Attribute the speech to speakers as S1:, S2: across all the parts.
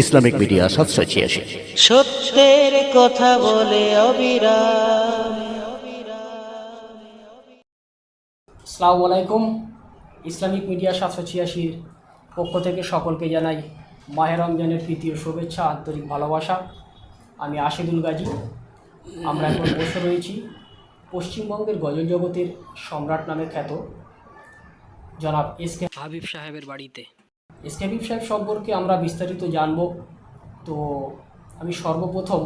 S1: Islamic media 786।
S2: সত্যের কথা বলে অবিরাম।
S3: আসসালামু আলাইকুম। ইসলামিক মিডিয়া 786-র পক্ষ থেকে সকলকে জানাই মাহে রমজানের প্রীতি ও শুভেচ্ছা, আন্তরিক ভালোবাসা। আমি আশিদুল গাজী। আমরা এখন বসে রয়েছি পশ্চিমবঙ্গের গজল জগতের সম্রাট নামে খ্যাত জনাব এসকে হাবিব সাহেবের বাড়িতে। এসকে হাবিব সাহেব সম্পর্কে আমরা বিস্তারিত জানব। তো আমি সর্বপ্রথম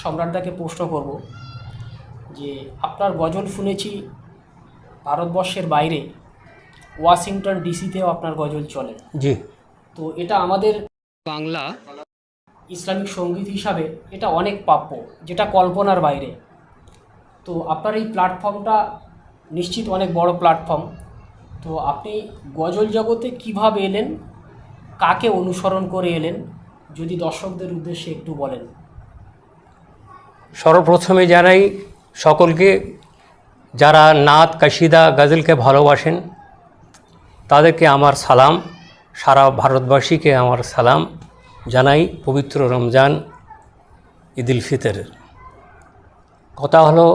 S3: সম্রাটদাকে প্রশ্ন করব যে আপনার গজল শুনেছি ভারতবর্ষের বাইরে ওয়াশিংটন ডিসিতেও আপনার গজল চলে।
S4: জি,
S3: তো এটা আমাদের বাংলা ইসলামিক সঙ্গীত হিসাবে এটা অনেক প্রাপ্য, যেটা কল্পনার বাইরে। তো আপনার এই প্ল্যাটফর্মটা নিশ্চিত অনেক বড় প্ল্যাটফর্ম। তো আপনি গজল জগতে কিভাবে এলেন, কাকে অনুসরণ করে এলেন, যদি দর্শকদের উদ্দেশ্যে একটু বলেন।
S4: সর্বপ্রথমে জানাই সকলকে যারা নাত কাশিদা গজলকে ভালোবাসেন তাদেরকে আমার সালাম, সারা ভারতবাসীকে আমার সালাম জানাই পবিত্র রমজান ঈদুল ফিতরের। কথা হলো,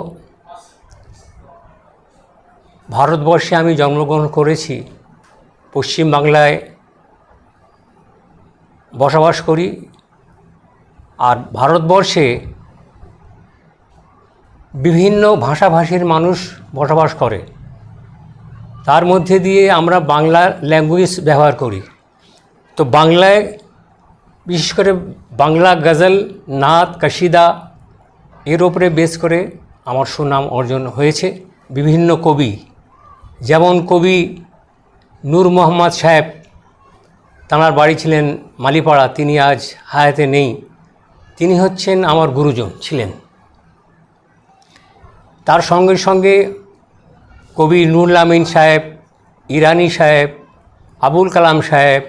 S4: ভারতবর্ষে আমি জন্মগ্রহণ করেছি, পশ্চিমবাংলায় বসবাস করি। আর ভারতবর্ষে বিভিন্ন ভাষাভাষীর মানুষ বসবাস করে, তার মধ্যে দিয়ে আমরা বাংলা ল্যাঙ্গুয়েজ ব্যবহার করি। তো বাংলায় বিশেষ করে বাংলা গজল, নাত, কাশিদা এর ওপরে বেস করে আমার সুনাম অর্জন হয়েছে। বিভিন্ন কবি, যেমন কবি নূর মোহাম্মদ সাহেব, তাঁর বাড়ি ছিলেন মালিপাড়া, তিনি আজ হায়াতে নেই। তিনি হচ্ছেন আমার গুরুজন ছিলেন। তার সঙ্গে সঙ্গে কবি নুরুল আমিন সাহেব, ইরানি সাহেব, আবুল কালাম সাহেব,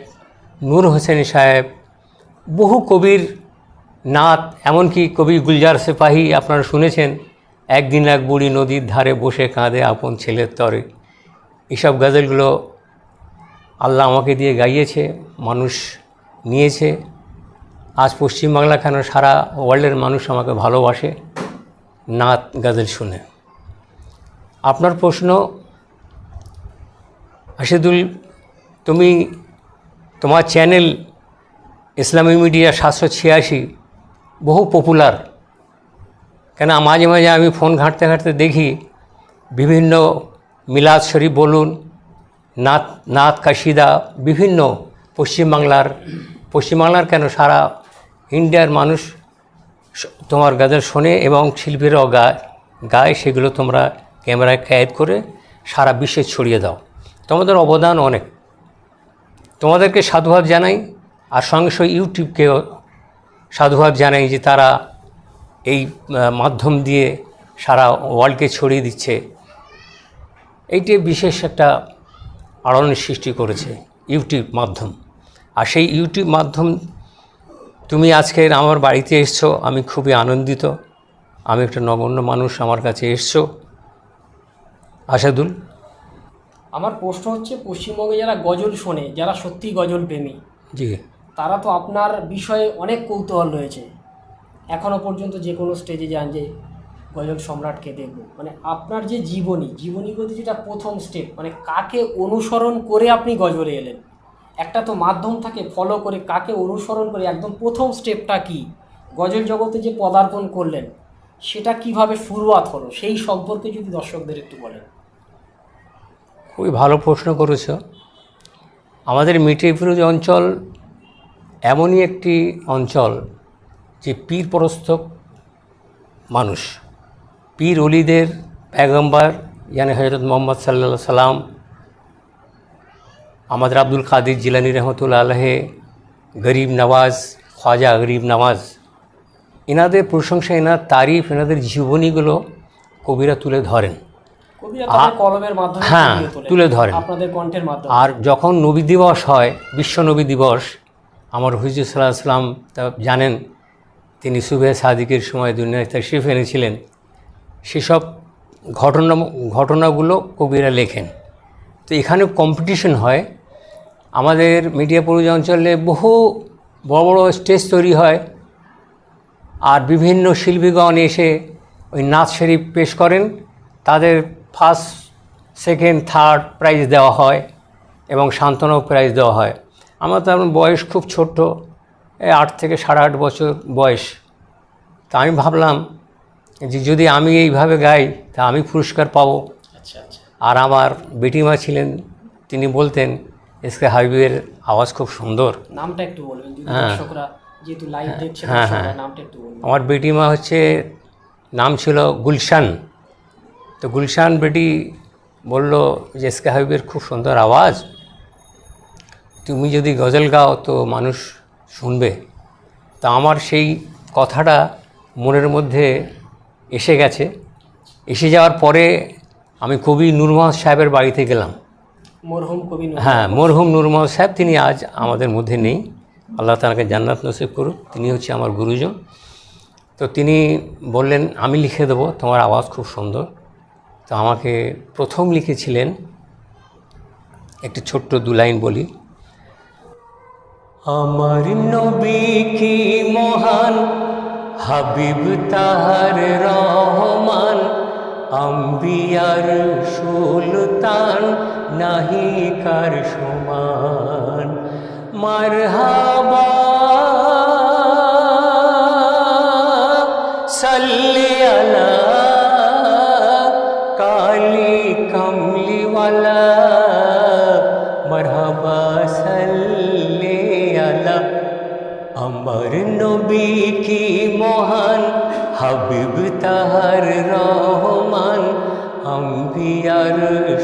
S4: নূর হোসেন সাহেব, বহু কবির নাত, এমনকি কবি গুলজার সিপাহী আপনারা শুনেছেন, একদিন এক বুড়ি নদীর ধারে বসে কাঁদে আপন ছেলের তরে। এইসব গজলগুলো আল্লাহ আমাকে দিয়ে গাইয়েছে, মানুষ নিয়েছে। আজ পশ্চিমবাংলা কেন সারা ওয়ার্ল্ডের মানুষ আমাকে ভালোবাসে নাত গজল শুনে। আপনার প্রশ্ন, আশিদুল, তোমার চ্যানেল ইসলামিক মিডিয়া 786 বহু পপুলার। কেন মাঝে মাঝে আমি ফোন ঘাঁটতে ঘাঁটতে দেখি বিভিন্ন মিলাদ শরীফ বলুন, নাত কাশিদা, বিভিন্ন পশ্চিমবাংলার কেন সারা ইন্ডিয়ার মানুষ তোমার গজল শোনে এবং শিল্পীরাও গায়। সেগুলো তোমরা ক্যামেরায় ক্যাদ করে সারা বিশ্বে ছড়িয়ে দাও। তোমাদের অবদান অনেক, তোমাদেরকে সাধুবাদ জানাই। আর সঙ্গে সঙ্গে ইউটিউবকেও সাধুবাদ জানাই যে তারা এই মাধ্যম দিয়ে সারা ওয়ার্ল্ডকে ছড়িয়ে দিচ্ছে। এইটি বিশেষ একটা আলোড়নের সৃষ্টি করেছে ইউটিউব মাধ্যম। আর সেই ইউটিউব মাধ্যম তুমি আজকে আমার বাড়িতে এসছো, আমি খুবই আনন্দিত। আমি একটা নগণ্য মানুষ, আমার কাছে এসছো। আশাদুল,
S3: আমার প্রশ্ন হচ্ছে, পশ্চিমবঙ্গে যারা গজল শোনে, যারা সত্যি গজল প্রেমী,
S4: জি,
S3: তারা তো আপনার বিষয়ে অনেক কৌতূহল রয়েছে। এখনও পর্যন্ত যে কোনো স্টেজে যান যে গজল সম্রাটকে দেখব, মানে আপনার যে জীবনী বলতে যেটা প্রথম স্টেপ, মানে কাকে অনুসরণ করে আপনি গজলে এলেন। একটা তো মাধ্যম থাকে ফলো করে, কাকে অনুসরণ করে একদম প্রথম স্টেপটা কি, গজল জগতে যে পদার্পণ করলেন সেটা কিভাবে শুরুয়াত হলো, সেই সম্পর্কে যদি দর্শকদের একটু বলেন।
S4: খুবই ভালো প্রশ্ন করেছ। আমাদের মিঠিপুর অঞ্চল এমনই একটি অঞ্চল যে পীর পরস্তক মানুষ, পীর অলিদের পেগম্বর ইয়ানি হযরত মুহাম্মদ সাল্লাল্লাহু আলাইহি সাল্লাম, আমাদের আব্দুল কাদের জিলানী রহমতুল্লাহ আলাইহি, গরিব নওয়াজ, খ্বাজা গরিব নওয়াজ, এনাদের প্রশংসা, এনার তারিফ, এনাদের জীবনীগুলো কবিরা তুলে ধরেন,
S3: কলমের মাধ্যমে
S4: তুলে ধরেন
S3: আপনাদের কণ্ঠের মাধ্যমে।
S4: আর যখন নবী দিবস হয়, বিশ্ব নবী দিবস, আমার হুজুর সাল্লাল্লাহু আলাইহি সাল্লাম তা জানেন, তিনি সুবহে সাদিকের সময় দুনিয়ায় তাশরিফ এনেছিলেন। সেসব ঘটনাগুলো কবিরা লেখেন। তো এখানে কম্পিটিশন হয়। আমাদের মিডিয়াপুর অঞ্চলে বহু বড় বড় স্টেজ তৈরি হয়, আর বিভিন্ন শিল্পীগণ এসে ওই নাচ শরীফ পেশ করেন। তাদের ফার্স্ট, সেকেন্ড, থার্ড প্রাইজ দেওয়া হয় এবং সান্ত্বনাও প্রাইজ দেওয়া হয়। আমার তো বয়স খুব ছোট্ট, 8 থেকে 8.5 বছর বয়স। তা আমি ভাবলাম যে যদি আমি এইভাবে গাই তা আমি পুরস্কার পাবো।
S3: আচ্ছা আচ্ছা।
S4: আর আমার বেটিমা ছিলেন, তিনি বলতেন এসকে হাবিবের আওয়াজ খুব সুন্দর।
S3: নামটা একটু বলবেন যদি
S4: হ্যাঁ।
S3: দর্শকরা যেহেতু লাইভ দেখছে,
S4: হ্যাঁ,
S3: দর্শকরা
S4: হ্যাঁ।
S3: নামটা একটু বলবেন।
S4: আমার বেটিমা হচ্ছে, নাম ছিল গুলশান। তো গুলশান বেটি বলল যে এসকে হাবিবের খুব সুন্দর আওয়াজ, তুমি যদি গজল গাও তো মানুষ শুনবে। তা আমার সেই কথাটা মনের মধ্যে এসে গেছে। এসে যাওয়ার পরে আমি কবি নূর মোহাম্মদ সাহেবের বাড়িতে গেলাম।
S3: মরহুম কবি
S4: হ্যাঁ, মরহুম নূর মোহাম্মদ সাহেব, তিনি আজ আমাদের মধ্যে নেই, আল্লাহ তাআলাকে জান্নাত নসিব করুক। তিনি হচ্ছে আমার গুরুজন। তো তিনি বললেন আমি লিখে দেবো, তোমার আওয়াজ খুব সুন্দর। তো আমাকে প্রথম লিখেছিলেন, একটি ছোট্ট 2 লাইন বলি। আমার নবী কি মহান, হাবিব তাহার রহমান, আম্বিয়ার সুলতান, নাহি কার সমান। মারহাবা সাল্লি আলা কালি কামলিওয়ালা, মারহাবা সাল্লি আলা। আমার নবী কি মহান, হাবিব তাহার রহমান, আম্বিয়ার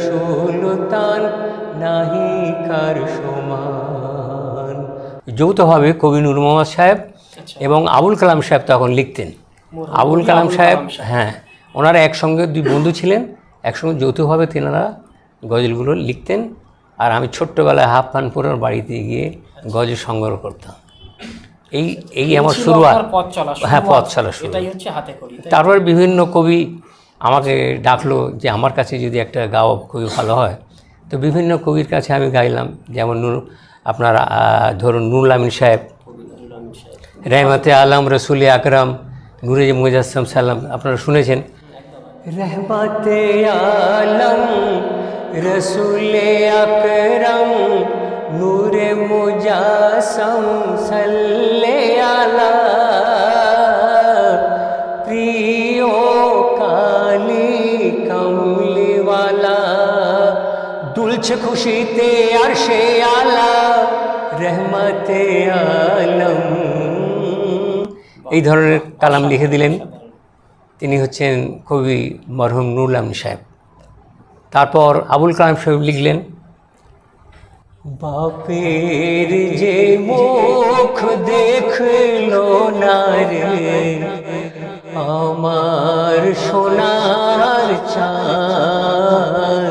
S4: সুলতান, নাহি কার সমান। যৌথভাবে কবি নূর মোহাম্মদ সাহেব এবং আবুল কালাম সাহেব তখন লিখতেন। আবুল কালাম সাহেব, হ্যাঁ, ওনারা একসঙ্গে 2 বন্ধু ছিলেন, একসঙ্গে যৌথভাবে তেনারা গজলগুলো লিখতেন। আর আমি ছোট্টবেলায় হাফ প্যান্ট পরে ওর বাড়িতে গিয়ে গজল সংগ্রহ করতাম। এই আমার শুরুয়াত। হ্যাঁ, পথ চলা শুরু।
S3: এটাই হচ্ছে হাতে খড়ি।
S4: তারপর বিভিন্ন কবি আমাকে ডাকলো যে আমার কাছে যদি একটা গাও খুবই ভালো হয়। তো বিভিন্ন কবির কাছে আমি গাইলাম, যেমন আপনার ধরুন নুরুল আমিন সাহেব, রহমতে আলম, রসুল আকরাম, নূরে মুজাসসাম সালাম, আপনারা শুনেছেন। রহমতে আলম, রসুল আকরাম, নূরে মুজাসসাম সাল্লে আলা, প্রিয় কালি কামলিওয়ালা, দুলছে খুশিতে আরশে আলা, রহমতে আলম। এই ধরনের কালাম লিখে দিলেন। তিনি হচ্ছেন কবি মরহুম নুরুল আমিন সাহেব। তারপর আবুল কালাম সাহেব লিখলেন, বাপের যে মুখ দেখলো না রে, আমার সোনার চাঁদ,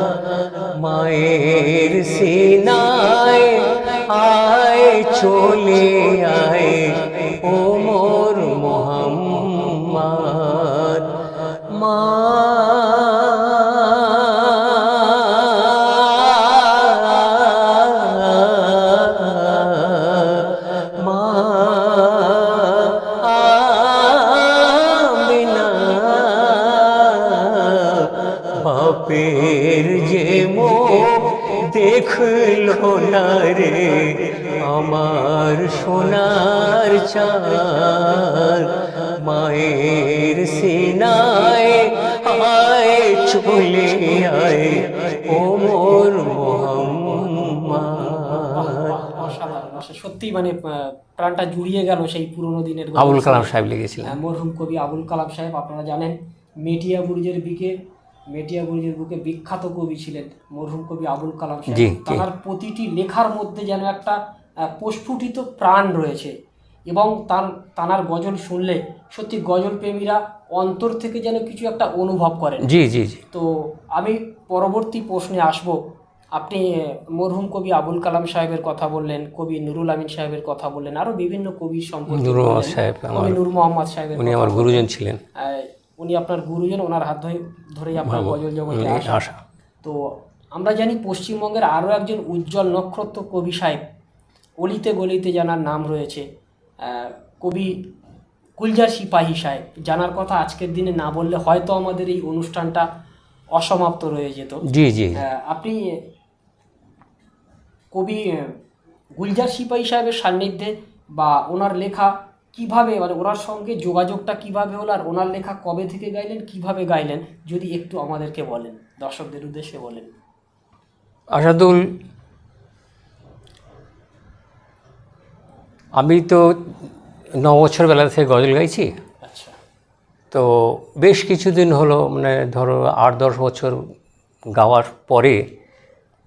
S4: মায়ের সিনায় আয় চলে আয় ও মোর মোহাম্মদ। মা বাপের যে মুখ দেখলো না রে, আমার সোনার চাঁদ, মায়ের সিনায় আয় চলে আয় ও মোর মোহাম্মদ।
S3: সত্যি মানে প্রাণটা জুড়িয়ে গেল সেই পুরনো দিনের।
S4: আবুল কালাম সাহেব লিখেছিলেন।
S3: মরহুম কবি আবুল কালাম সাহেব, আপনারা জানেন মেটিয়া বুরুজের বুকে বিখ্যাত কবি ছিলেন মরহুম কবি আবুল কালাম সাহেব। তার প্রতিটি লেখার মধ্যে যেন একটা প্রস্ফুটিত প্রাণ রয়েছে, এবং তানার গজল শুনলে সত্যি গজল প্রেমীরা অন্তর থেকে যেন কিছু একটা অনুভব করেন।
S4: জি জি জি।
S3: তো আমি পরবর্তী প্রশ্নে আসব। আপনি মরহুম কবি আবুল কালাম সাহেবের কথা বললেন, কবি নুরুল আমিন সাহেবের কথা বললেন, আরও বিভিন্ন কবির সম্পর্কে।
S4: নূর মোহাম্মদ সাহেব,
S3: নূর মোহাম্মদ সাহেবের,
S4: উনি আমার গুরুজন ছিলেন।
S3: উনি আপনার গুরুজন, ওনার হাত ধরেই আপনার গজল জগতে আসা। তো আমরা জানি পশ্চিমবঙ্গের আরও একজন উজ্জ্বল নক্ষত্র কবি সাহেব, অলিতে গলিতে জানার নাম রয়েছে, কবি গুলজার সিপাহী সাহেব, জানার কথা আজকের দিনে না বললে হয়তো আমাদের এই অনুষ্ঠানটা অসমাপ্ত রয়ে যেত।
S4: জি জি।
S3: আপনি কবি গুলজার সিপাহী সাহেবের সান্নিধ্যে বা ওনার লেখা কিভাবে, মানে ওনার সঙ্গে যোগাযোগটা কিভাবে হলো, আর ওনার লেখা কবে থেকে গাইলেন, কিভাবে গাইলেন, যদি একটু আমাদেরকে বলেন, দর্শকদের উদ্দেশ্যে বলেন।
S4: আসাদুল, আমি তো 9 বছর বেলা থেকে গজল গাইছি।
S3: আচ্ছা।
S4: তো বেশ কিছুদিন হলো, মানে ধরো 8-10 বছর গাওয়ার পরে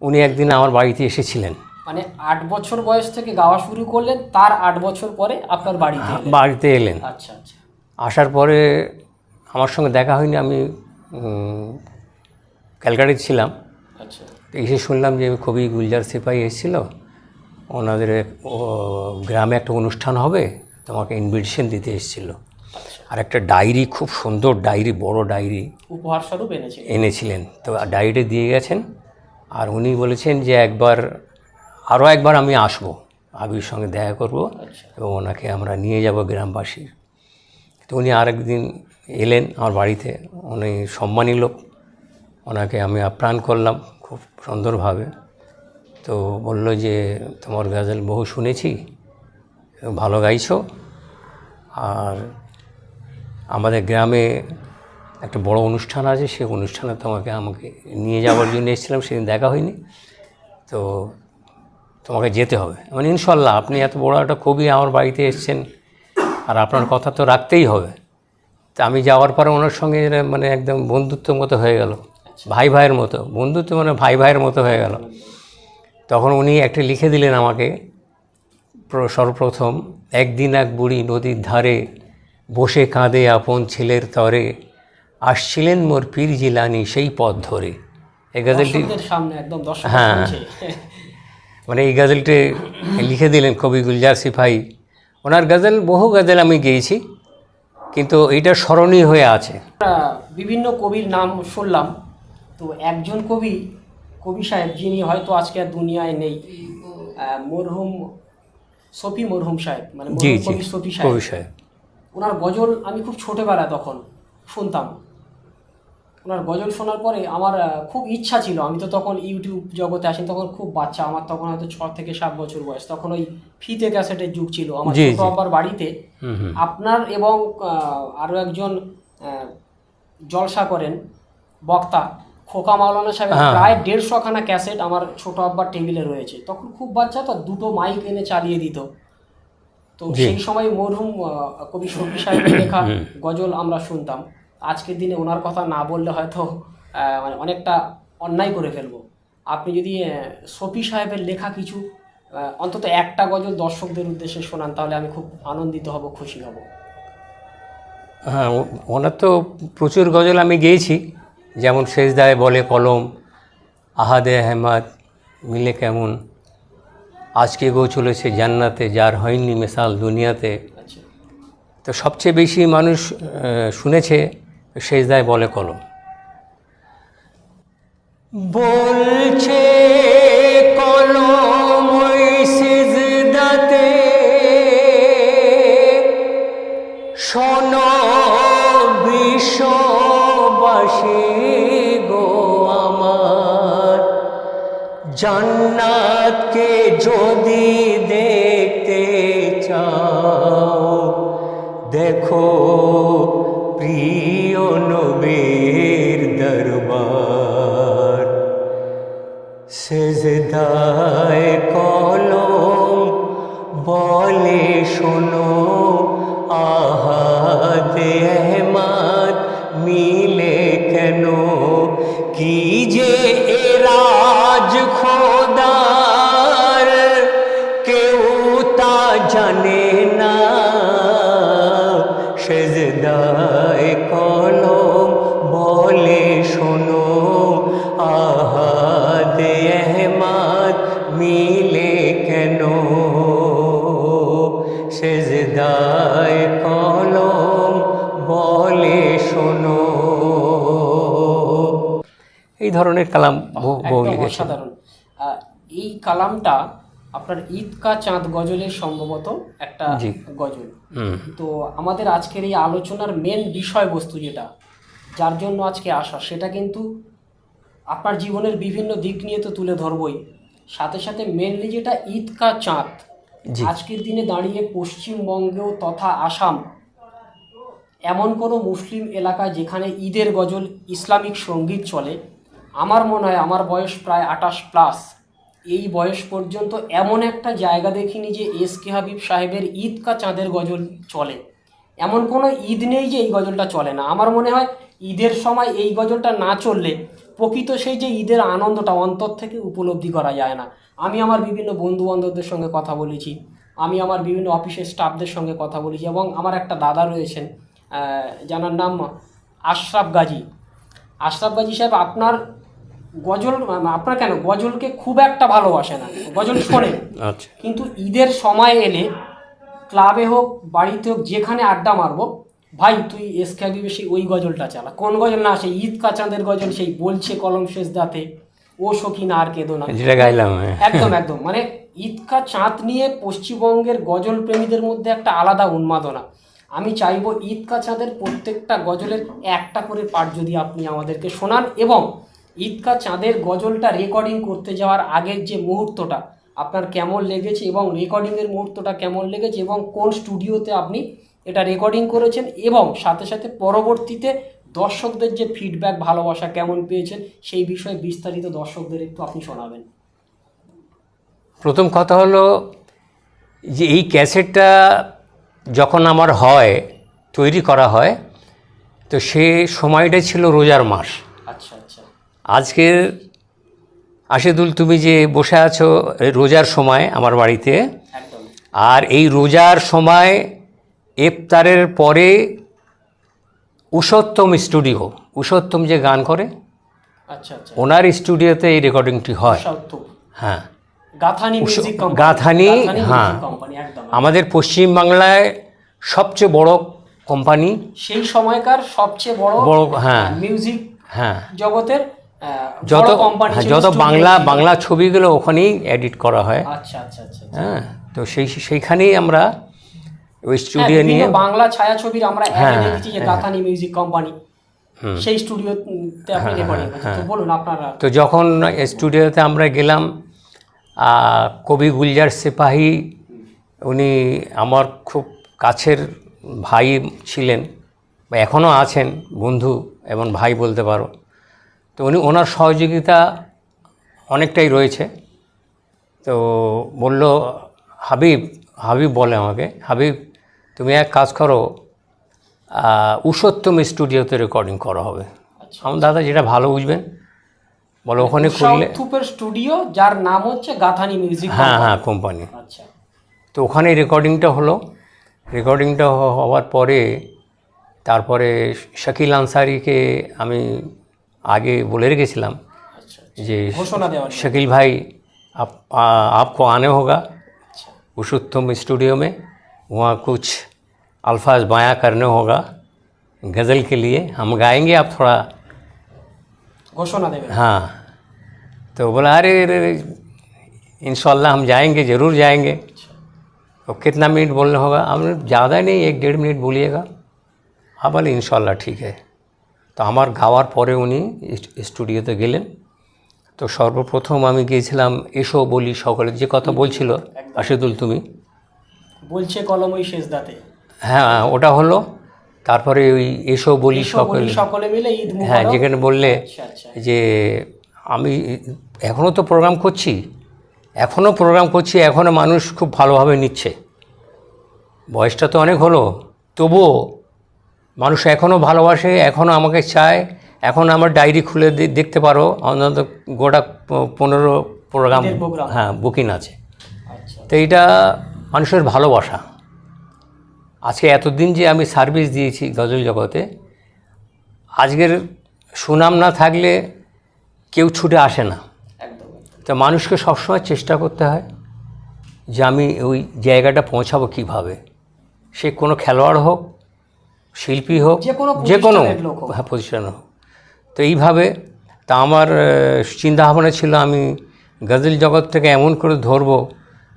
S4: উনি একদিন আমার বাড়িতে এসেছিলেন।
S3: মানে 8 বছর বয়স থেকে গাওয়া শুরু করলেন, তার 8 বছর পরে আপনার বাড়িতে
S4: এলেন।
S3: আচ্ছা আচ্ছা।
S4: আসার পরে আমার সঙ্গে দেখা হয়নি, আমি ক্যালকাটায় ছিলাম।
S3: আচ্ছা।
S4: তো এসে শুনলাম যে কবি গুলজার সিপাহী এসেছিল, ওনাদের গ্রামে একটা অনুষ্ঠান হবে, তোমাকে ইনভিটেশন দিতে এসেছিলো। আর একটা ডায়েরি, খুব সুন্দর ডায়েরি, বড় ডায়েরি
S3: উপহার স্বরূপ
S4: এনেছিলেন। তো ডায়েরিটা দিয়ে গেছেন, আর উনি বলেছেন যে আরও একবার আমি আসবো, আবির সঙ্গে দেখা করব এবং ওনাকে আমরা নিয়ে যাব গ্রামবাসী। তো উনি আরেকদিন এলেন আমার বাড়িতে, উনি সম্মানী লোক, ওনাকে আমি আপ্যায়ন করলাম খুব সুন্দরভাবে। তো বলল যে তোমার গজল বহু শুনেছি, ভালো গাইছো, আর আমাদের গ্রামে একটা বড় অনুষ্ঠান আছে, সেই অনুষ্ঠানে আমাকে নিয়ে যাওয়ার জন্য এসেছিলাম, সেদিন দেখা হয়নি, তো তোমাকে যেতে হবে। মানে ইনশাল্লাহ, আপনি এত বড় একটা কবি আমার বাড়িতে এসেছেন, আর আপনার কথা তো রাখতেই হবে। তা আমি যাওয়ার পরে ওনার সঙ্গে মানে একদম বন্ধুত্বের মতো হয়ে গেল, ভাই ভাইয়ের মতো, বন্ধুত্ব মানে ভাই ভাইয়ের মতো হয়ে গেল। তখন উনি একটা লিখে দিলেন আমাকে, সর্বপ্রথম, একদিন এক বুড়ি নদীর ধারে বসে কাঁদে আপন ছেলের তরে, আসছিলেন মোর পীর জিলানি সেই পথ ধরে। এই গজলটি
S3: সামনে একদম দর্শক,
S4: হ্যাঁ, মানে এই গজলটি লিখে দিলেন কবি গুলজার সিপাহী। ওনার গজল, বহু গজল আমি গেয়েছি, কিন্তু এইটা স্মরণীয় হয়ে আছে।
S3: বিভিন্ন কবির নাম শুনলাম, তো একজন কবি সাহেব যিনি হয়তো আজকে আর দুনিয়ায় নেই, মরহুম শফি মরহুম সাহেব, মানে কবি শফি সাহেব। ওনার গজল আমি খুব ছোটোবেলায় তখন শুনতাম। ওনার গজল শোনার পরে আমার খুব ইচ্ছা ছিল, আমি তো তখন ইউটিউব জগতে আসি, তখন খুব বাচ্চা, আমার তখন হয়তো 6 থেকে 7 বছর বয়স, তখন ওই ফিতে ক্যাসেটের যুগ ছিল। আমার ছোট আব্বার বাড়িতে আপনার এবং আরও একজন জলসা করেন বক্তা খোকা মাওলানা সাহেব, প্রায় 150 খানা ক্যাসেট আমার ছোট আব্বার টেবিলে রয়েছে। তখন খুব বাচ্চা তো, 2টো মাইক এনে চালিয়ে দিত। তো সেই সময় মরহুম কবি শফি সাহেবের লেখা গজল আমরা শুনতাম। আজকের দিনে ওনার কথা না বললে হয়তো মানে অনেকটা অন্যায় করে ফেলবো। আপনি যদি শফি সাহেবের লেখা কিছু অন্তত একটা গজল দর্শকদের উদ্দেশ্যে শোনান, তাহলে আমি খুব আনন্দিত হব, খুশি হব।
S4: হ্যাঁ, ওনার তো প্রচুর গজল আমি গেয়েছি, যেমন সেজদায় বলে কলম, আহাদে আহমদ, মিলে কেমন, আজকে গো চলেছে জান্নাতে, যার হয়নি মেসাল দুনিয়াতে। তো সবচেয়ে বেশি মানুষ শুনেছে সেজদায় বলে কলম। বলছে কলম ওই সেজদাতে, শোনো বিশ্ববাসী গো আমার, জান্নাতকে যদি দেখতে চাও, দেখো প্রিয় নবীর দরবার, সেজদায় কলম বলে শোনো, আহাদে আহমদ মিলে কেন, কি যে এরাজ খোদার কেউ তা জানে না, সেজদায় কলম বলে শোনো, আহাদে আহমদ মিলে কেন, সেজদায় কলম বলে শোনো। এই ধরনের কালাম বহু লিখেছেন।
S3: অসাধারণ। এই কালামটা আপনার ঈদ কা চাঁদ গজলের সম্ভবত একটা
S4: জি।
S3: গজল।
S4: হুম।
S3: তো আমাদের আজকের এই আলোচনার মেন বিষয়বস্তু যেটা, যার জন্য আজকে আসা, সেটা কিন্তু আপনার জীবনের বিভিন্ন দিক নিয়ে তো তুলে ধরবই, সাথে সাথে মেনলি যেটা ঈদ কা চাঁদ।
S4: জি।
S3: আজকের দিনে দাঁড়িয়ে পশ্চিমবঙ্গেও তথা আসাম এমন কোনো মুসলিম এলাকা যেখানে ঈদের গজল ইসলামিক সঙ্গীত চলে, আমার মনে হয়, আমার বয়স প্রায় 28+, এই বয়স পর্যন্ত এমন একটা জায়গা দেখিনি যে এস.কে হাবিব সাহেবের ঈদ কা চাঁদের গজল চলে। এমন কোনো ঈদ নেই যে এই গজলটা চলে না। আমার মনে হয় ঈদের সময় এই গজলটা না চললে প্রকৃত সেই যে ঈদের আনন্দটা অন্তর থেকে উপলব্ধি করা যায় না। আমি আমার বিভিন্ন বন্ধু বান্ধবদের সঙ্গে কথা বলেছি, আমি আমার বিভিন্ন অফিসের স্টাফদের সঙ্গে কথা বলেছি, এবং আমার একটা দাদা রয়েছেন যার নাম আশরাফ গাজী। আশরাফ গাজী সাহেব আপনার গজল, আপনার কেন গজলকে খুব একটা ভালোবাসে না, গজল শোনে,
S4: আচ্ছা।
S3: কিন্তু ঈদের সময় এলে ক্লাবে হোক বাড়িতে হোক যেখানে আড্ডা মারবো, ভাই তুই এস.কে হাবিবের সেই ওই গজলটা চালা। কোন গজল না, সেই ঈদ কা চাঁদের গজল, সেই বলছে কলম শেষ দাতে ও সখিনা আর কেঁদো না,
S4: যেটা গাইলাম।
S3: একদম একদম, মানে ঈদ কা চাঁদ নিয়ে পশ্চিমবঙ্গের গজল প্রেমীদের মধ্যে একটা আলাদা উন্মাদনা। আমি চাইবো ঈদ কা চাঁদের প্রত্যেকটা গজলের একটা করে পার্ট যদি আপনি আমাদেরকে শোনান, এবং ঈদ কা চাঁদের গজলটা রেকর্ডিং করতে যাওয়ার আগের যে মুহূর্তটা আপনার কেমন লেগেছে, এবং রেকর্ডিংয়ের মুহূর্তটা কেমন লেগেছে, এবং কোন স্টুডিওতে আপনি এটা রেকর্ডিং করেছেন, এবং সাথে সাথে পরবর্তীতে দর্শকদের যে ফিডব্যাক, ভালোবাসা কেমন পেয়েছেন, সেই বিষয়ে বিস্তারিত দর্শকদের একটু আপনি শোনাবেন।
S4: প্রথম কথা হলো যে এই ক্যাসেটটা যখন আমার তৈরি করা হয়, তো সে সময়টা ছিল রোজার মাস।
S3: আচ্ছা আচ্ছা।
S4: আজকের আশিদুল, তুমি যে বসে আছো রোজার সময় আমার বাড়িতে,
S3: একদম।
S4: আর এই রোজার সময় ইফতারের পরে উষোত্তম যে গান করে,
S3: আচ্ছা আচ্ছা।
S4: ওনার স্টুডিওতে এই রেকর্ডিংটি হয়। হ্যাঁ,
S3: গাথানি মিউজিক কোম্পানি।
S4: গাথানি, হ্যাঁ,
S3: কোম্পানি, একদম।
S4: আমাদের পশ্চিমবাংলায় সবচেয়ে বড় কোম্পানি,
S3: সেই সময়কার সবচেয়ে বড়,
S4: হ্যাঁ,
S3: মিউজিক
S4: হ্যাঁ,
S3: জগতের
S4: যত
S3: কোম্পানি,
S4: যত বাংলা ছবিগুলো ওখানেই এডিট করা হয়।
S3: আচ্ছা আচ্ছা আচ্ছা।
S4: হ্যাঁ, তো সেইখানেই আমরা ওই স্টুডিও নিয়ে
S3: বাংলা ছায়াছবির আমরা
S4: হ্যাঁ,
S3: দেখেছি যে গাথানি মিউজিক কোম্পানি, সেই স্টুডিওতে আপনি রেকর্ডিং করেছেন। তো বলুন আপনারা।
S4: তো যখন স্টুডিওতে আমরা গেলাম, কবি গুলজার সিপাহী, উনি আমার খুব কাছের ভাই ছিলেন, বা এখনও আছেন, বন্ধু এবং ভাই বলতে পারো। তো ওনার সহযোগিতা অনেকটাই রয়েছে। তো বলল, হাবিব বলে আমাকে, হাবিব তুমি এক কাজ করো, উষোত্তম স্টুডিওতে রেকর্ডিং করা হবে। আমার দাদা যেটা ভালো বুঝবেন বলো, ওখানে করলে।
S3: স্টুডিও, যার নাম হচ্ছে গাথানি মিউজিক,
S4: হ্যাঁ কোম্পানি।
S3: আচ্ছা।
S4: তো ওখানে রেকর্ডিংটা হলো। রেকর্ডিংটা হওয়ার পরে তারপরে শাকিল আনসারিকে আমি আগে বলে রেখেছিলাম যে
S3: ঘোষণা দেওয়া,
S4: शकील भाई आपको आने होगा पुरुषोत्तम स्टूडियो में, वहाँ कुछ अल्फाज बयां करने होगा गज़ल के लिए, हम गाएंगे, आप थोड़ा
S3: घोषणा देंगे।
S4: हाँ, तो बोला अरे इंशाल्लाह हम जाएंगे, ज़रूर जाएंगे। तो कितना मिनट बोलना होगा? हमने ज़्यादा नहीं, 1-1.5 मिनट बोलिएगा। हाँ बोले इंशाल्लाह ठीक है। তো আমার গাওয়ার পরে উনি স্টুডিওতে গেলেন। তো সর্বপ্রথম আমি গিয়েছিলাম এসো বলি সকলে, যে কথা বলছিল আশিদুল তুমি,
S3: বলছে কলমই শেষ দাতে,
S4: হ্যাঁ ওটা হলো। তারপরে ওই এসো বলি
S3: সকলে মিলে ঈদ মুবারক,
S4: হ্যাঁ, যেখানে বললে যে আমি এখনও তো প্রোগ্রাম করছি, এখনও মানুষ খুব ভালোভাবে নিচ্ছে, বয়সটা তো অনেক হলো, তবুও মানুষ এখনও ভালোবাসে, এখনও আমাকে চায়। এখন আমার ডায়েরি খুলে দেখতে পারো, অন্তত গোটা 15 প্রোগ্রাম হ্যাঁ বুকিং আছে। তো এইটা মানুষের ভালোবাসা। আজকে এতদিন যে আমি সার্ভিস দিয়েছি গজল জগতে, আজকের সুনাম না থাকলে কেউ ছুটে আসে না। তো মানুষকে সবসময় চেষ্টা করতে হয় যে আমি ওই জায়গাটা পৌঁছাবো কীভাবে, সে কোনো খেলোয়াড় হোক, শিল্পী হোক, যে কোনো পজিশন হোক। তো এইভাবে তা আমার চিন্তাভাবনা ছিল আমি গজল জগৎ থেকে এমন করে ধরবো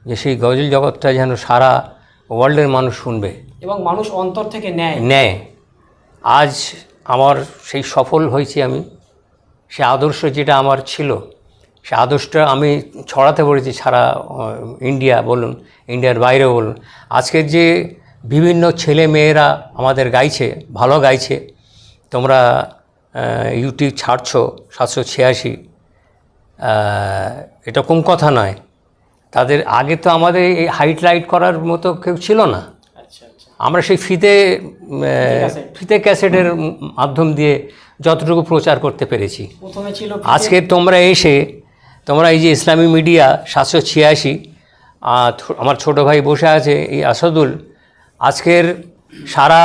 S4: যে সেই গজল জগৎটা যেন সারা ওয়ার্ল্ডের মানুষ শুনবে,
S3: এবং মানুষ অন্তর থেকে
S4: নেয়। আজ আমার সেই সফল হয়েছি আমি, সে আদর্শ যেটা আমার ছিল, সে আদর্শটা আমি ছড়াতে পেরেছি সারা ইন্ডিয়া বলুন, ইন্ডিয়ার বাইরে বলুন। আজকের যে বিভিন্ন ছেলে মেয়েরা আমাদের গাইছে, ভালো গাইছে, তোমরা ইউটিউব ছাড়ছো 786, এটা কম কথা নয়। তাদের আগে তো আমাদের এই হাইলাইট করার মতো কেউ ছিল না।
S3: আচ্ছা আচ্ছা,
S4: আমরা সেই ফিতে ক্যাসেটের মাধ্যম দিয়ে যতটুকু প্রচার করতে পেরেছি।
S3: প্রথমে ছিল
S4: আজকে তোমরা এই যে ইসলামী মিডিয়া 786, আমার ছোট ভাই বসে আছে এই আসাদুল, আজকের সারা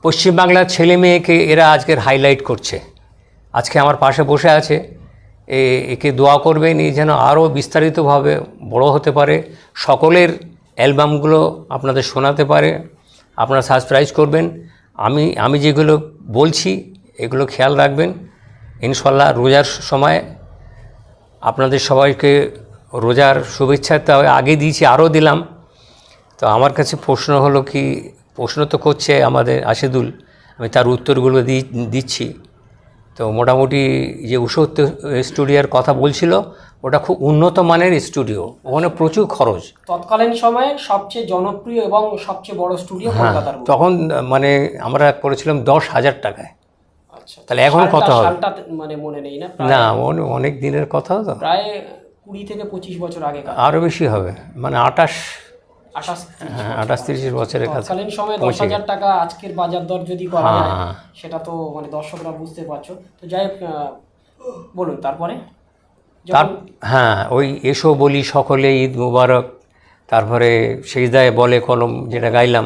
S4: পশ্চিমবাংলার ছেলে মেয়েকে এরা আজকের হাইলাইট করছে। আজকে আমার পাশে বসে আছে, একে দোয়া করবেন এই যেন আরও বিস্তারিতভাবে বড় হতে পারে, সকলের অ্যালবামগুলো আপনাদের শোনাতে পারে। আপনারা সাবস্ক্রাইব করবেন। আমি যেগুলো বলছি এগুলো খেয়াল রাখবেন। ইনশাল্লাহ রোজার সময় আপনাদের সবাইকে রোজার শুভেচ্ছা তো আগে দিয়েছি, আরও দিলাম। তো আমার কাছে প্রশ্ন তো করছে আমাদের আশিদুল, আমি তার উত্তরগুলো দিচ্ছি। তো মোটামুটি যে উষো স্টুডিওর কথা বলছিল, ওটা খুব উন্নত মানের স্টুডিও, ওখানে প্রচুর খরচ।
S3: তৎকালীন সময়ে সবচেয়ে জনপ্রিয় এবং সবচেয়ে বড় স্টুডিও কলকাতার।
S4: তখন মানে আমরা করেছিলাম 10,000 টাকায়।
S3: আচ্ছা,
S4: তাহলে এখন কত হবে
S3: সালটা মানে মনে নেই না,
S4: না অনেক দিনের কথা, তো
S3: প্রায় 20 থেকে 25 বছর আগে,
S4: আরও বেশি হবে, মানে 28-30 বছরের কাছে।
S3: তৎকালীন সময়ে 10,000 টাকা আজকের বাজার দর যদি করা যায়, সেটা তো মানে দর্শকরা বুঝতে পারছো। তো যাই হোক, বলুন তারপরে।
S4: ওই এসো বলি সকলে ঈদ মুবারক, তারপরে সেজদায় বলে কলম যেটা গাইলাম,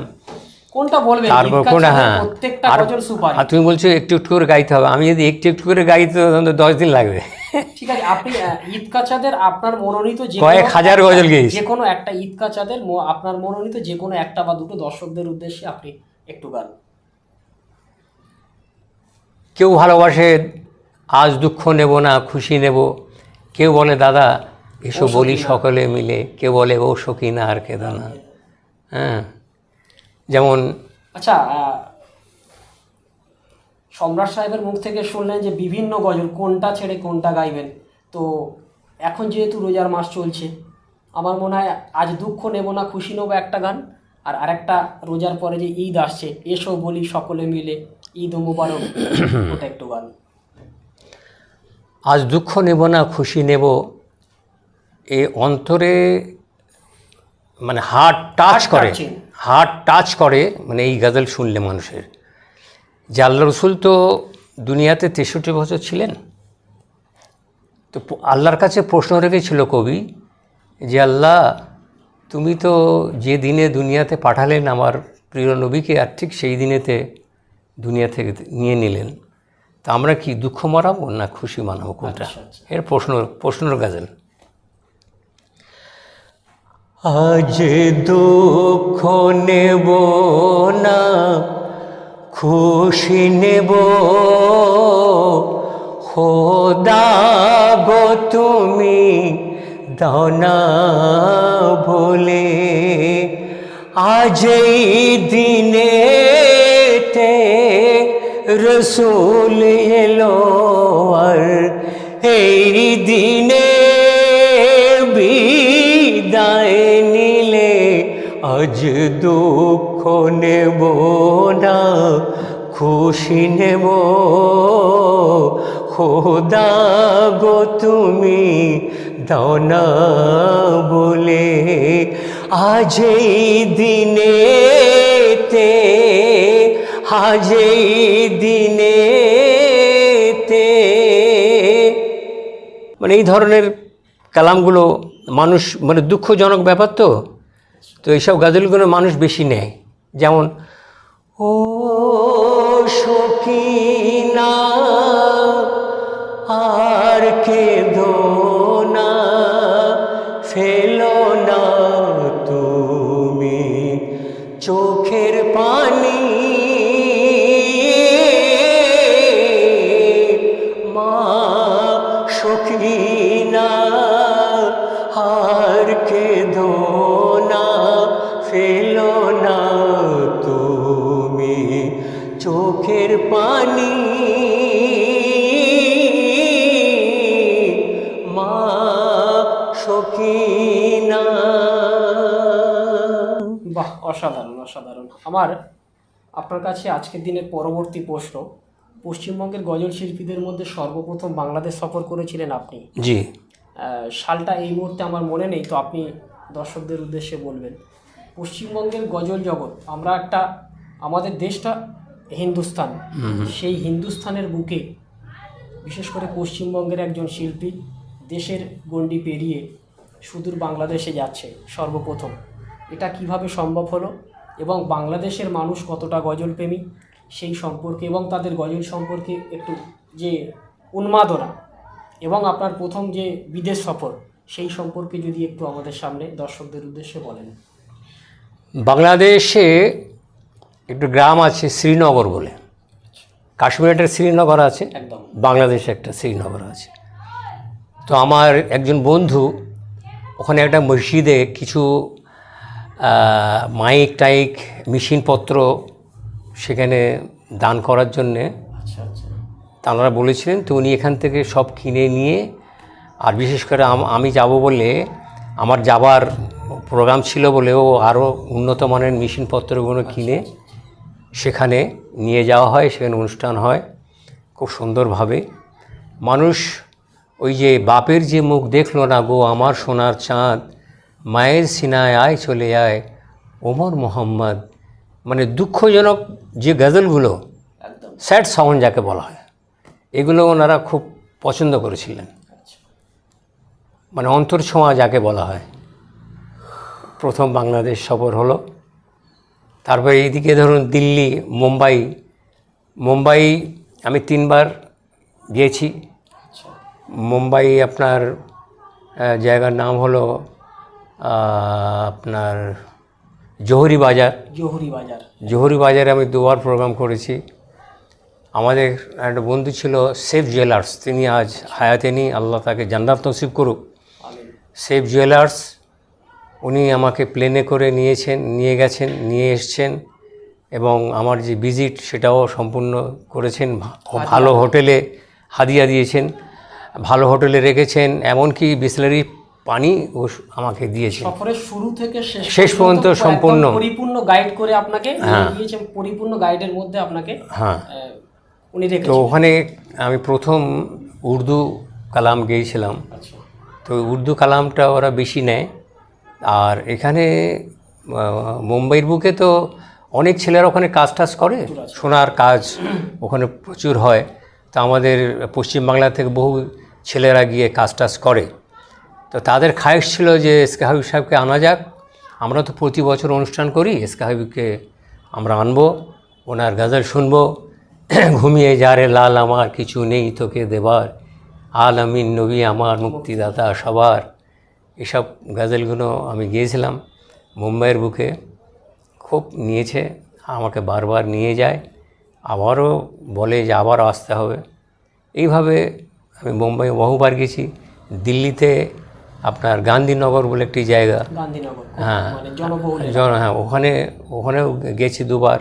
S3: কোনটা বলবেন?
S4: তারপর কোনটা?
S3: প্রত্যেকটা গজল সুপার।
S4: আর তুমি বলছো একটু একটু করে গাইতে হবে, আমি যদি একটু একটু করে গাইতে 10 দিন লাগবে।
S3: ঠিক আছে, আপনি ঈদ কাচাদের আপনার মনোনীত
S4: কয়েক হাজার গজল গেয়েছি,
S3: যে কোনো একটা ঈদ কাচাদের আপনার মনোনীত যে কোনো একটা বা দুটো দর্শকদের উদ্দেশ্যে আপনি একটু গান।
S4: কেউ ভালোবাসে আজ দুঃখ নেব না খুশি নেব, কেউ বলে দাদা এসো বলি সকলে মিলে, কেউ বলে ও সকিনা আর কেঁদো না। যেমন
S3: আচ্ছা, সম্রাট সাহেবের মুখ থেকে শুনলেন যে বিভিন্ন গজল, কোনটা ছেড়ে কোনটা গাইবেন। তো এখন যেহেতু রোজার মাস চলছে, আমার মনে হয় আজ দুঃখ নেব না খুশি নেব একটা গান, আর আরেকটা রোজার পরে যে ঈদ আসছে, এসো বলি সকলে মিলে ঈদ মুবারক, ওটা একটু গান।
S4: আজ দুঃখ নেব না খুশি নেব, এ অন্তরে মানে হার্ট টাচ করে, মানে এই গজল শুনলে মানুষের। যে আল্লাহ রসুল তো দুনিয়াতে 63 বছর ছিলেন, তো আল্লাহর কাছে প্রশ্ন রেখেছিল কবি যে আল্লাহ তুমি তো যে দিনে দুনিয়াতে পাঠালেন আমার প্রিয় নবীকে, আর ঠিক সেই দিনেতে দুনিয়া থেকে নিয়ে নিলেন, তা আমরা কি দুঃখ মানাবো না খুশি মানাবো, কোনটা? এর প্রশ্নের গজল। আজ দুঃখ নেব না খুশি নেব, খোদা গো তুমি দাও না বলে, আজ এই দিনেতে রসুল এলো, আর এই দিনে বিদায় নিলে, আজ দুঃখ নেব না খুশি নেব, খোদা গো তুমি দাও না বলে, আজ এই দিনেতে, আজ এই দিনেতে, মানে এই ধরনের কালামগুলো মানুষ, মানে দুঃখজনক ব্যাপার তো এইসব গজলগুলো মানুষ বেশি নেয়। যেমন ও সকিনা আর কেঁদো না, ফেলো না তুমি চোখের পানি, মা সকিনা আর কেঁদো পানি মা সখিনা।
S3: বাহ, অসাধারণ অসাধারণ। আমার আপনার কাছে আজকের দিনের পরবর্তী প্রশ্ন, পশ্চিমবঙ্গের গজল শিল্পীদের মধ্যে সর্বপ্রথম বাংলাদেশ সফর করেছিলেন আপনি।
S4: জি,
S3: সালটা এই মুহূর্তে আমার মনে নেই, তো আপনি দর্শকদের উদ্দেশ্যে বলবেন। পশ্চিমবঙ্গের গজল জগৎ, আমরা একটা, আমাদের দেশটা হিন্দুস্তান, সেই হিন্দুস্তানের বুকে বিশেষ করে পশ্চিমবঙ্গের একজন শিল্পী দেশের গণ্ডি পেরিয়ে সুদূর বাংলাদেশে যাচ্ছে সর্বপ্রথম, এটা কিভাবে সম্ভব হলো এবং বাংলাদেশের মানুষ কতটা গজল প্রেমী সেই সম্পর্কে এবং তাদের গজল সম্পর্কে একটু যে উন্মাদনা এবং আপনার প্রথম যে বিদেশ সফর সেই সম্পর্কে যদি একটু আমাদের সামনে দর্শকদের উদ্দেশ্যে বলেন।
S4: বাংলাদেশে একটু গ্রাম আছে শ্রীনগর বলে, কাশ্মীরে একটা শ্রীনগর আছে,
S3: একদম
S4: বাংলাদেশে একটা শ্রীনগর আছে। তো আমার একজন বন্ধু ওখানে একটা মসজিদে কিছু মাইক টাইক মেশিনপত্র সেখানে দান করার জন্যে
S3: আচ্ছা আচ্ছা
S4: তাঁরা বলেছিলেন। তো উনি এখান থেকে সব কিনে নিয়ে, আর বিশেষ করে আমি যাব বলে, আমার যাবার প্রোগ্রাম ছিল বলে ও আরও উন্নত মানের মেশিনপত্রগুলো কিনে সেখানে নিয়ে যাওয়া হয়, সেখানে অনুষ্ঠান হয় খুব সুন্দরভাবে। মানুষ ওই যে বাপের যে মুখ দেখলো না গো আমার সোনার চাঁদ, মায়ের সিনায় আয় চলে আয় ওমর মোহাম্মদ, মানে দুঃখজনক যে গজলগুলো,
S3: একদম
S4: স্যাড সাউন্ড যাকে বলা হয়, এগুলো ওনারা খুব পছন্দ করেছিলেন। মানে অন্তর ছোঁয়া যাকে বলা হয়। প্রথম বাংলাদেশ সফর হলো, তারপরে এইদিকে ধরুন দিল্লি, মুম্বাই আমি 3 বার গিয়েছি। মুম্বাই আপনার জায়গার নাম হলো আপনার জোহরি বাজার। জোহরি বাজারে আমি 2 বার প্রোগ্রাম করেছি। আমাদের একটা বন্ধু ছিল সেফ জুয়েলার্স, তিনি আজ হায়াতে নেই, আল্লাহ তাকে জান্নাত নসিব করুক। সেফ জুয়েলার্স উনি আমাকে প্লেনে করে নিয়ে এসছেন এবং আমার যে ভিজিট সেটাও সম্পূর্ণ করেছেন। ভালো হোটেলে হাদিয়া দিয়েছেন, ভালো হোটেলে রেখেছেন, এমনকি বিসলারি পানি ও আমাকে দিয়েছেন।
S3: সফরের শুরু থেকে
S4: শেষ পর্যন্ত সম্পূর্ণ
S3: পরিপূর্ণ গাইড করে আপনাকে দিয়েছেন, পরিপূর্ণ গাইডের মধ্যে আপনাকে উনি রেখেছেন।
S4: তো ওখানে আমি প্রথম উর্দু কালাম গেয়েছিলাম। তো উর্দু কালামটা ওরা বেশি নেয়। আর এখানে মুম্বাইয়ের বুকে তো অনেক ছেলেরা ওখানে কাজ করে, সোনার কাজ ওখানে প্রচুর হয়। তো আমাদের পশ্চিমবাংলা থেকে বহু ছেলেরা গিয়ে কাজ করে। তো তাদের খায়েশ ছিল যে এসকে হাবিব সাহেবকে আনা যাক, আমরা তো প্রতি বছর অনুষ্ঠান করি, এসকে হাবিবকে আমরা আনবো, ওনার গজল শুনবো। ঘুমিয়ে যা রে লাল আমার কিছু নেই তোকে দেবার, আল আমিন নবী আমার মুক্তিদাতা সবার, এসব গজলগুলো আমি গিয়েছিলাম মুম্বাইয়ের বুকে। খুব নিয়েছে, আমাকে বারবার নিয়ে যায়, আবারও বলে যে আবার আসতে হবে। এইভাবে আমি মুম্বাই বহুবার গেছি। দিল্লিতে আপনার গান্ধীনগর বলে একটি জায়গা, হ্যাঁ হ্যাঁ, ওখানেও গেছি 2 বার।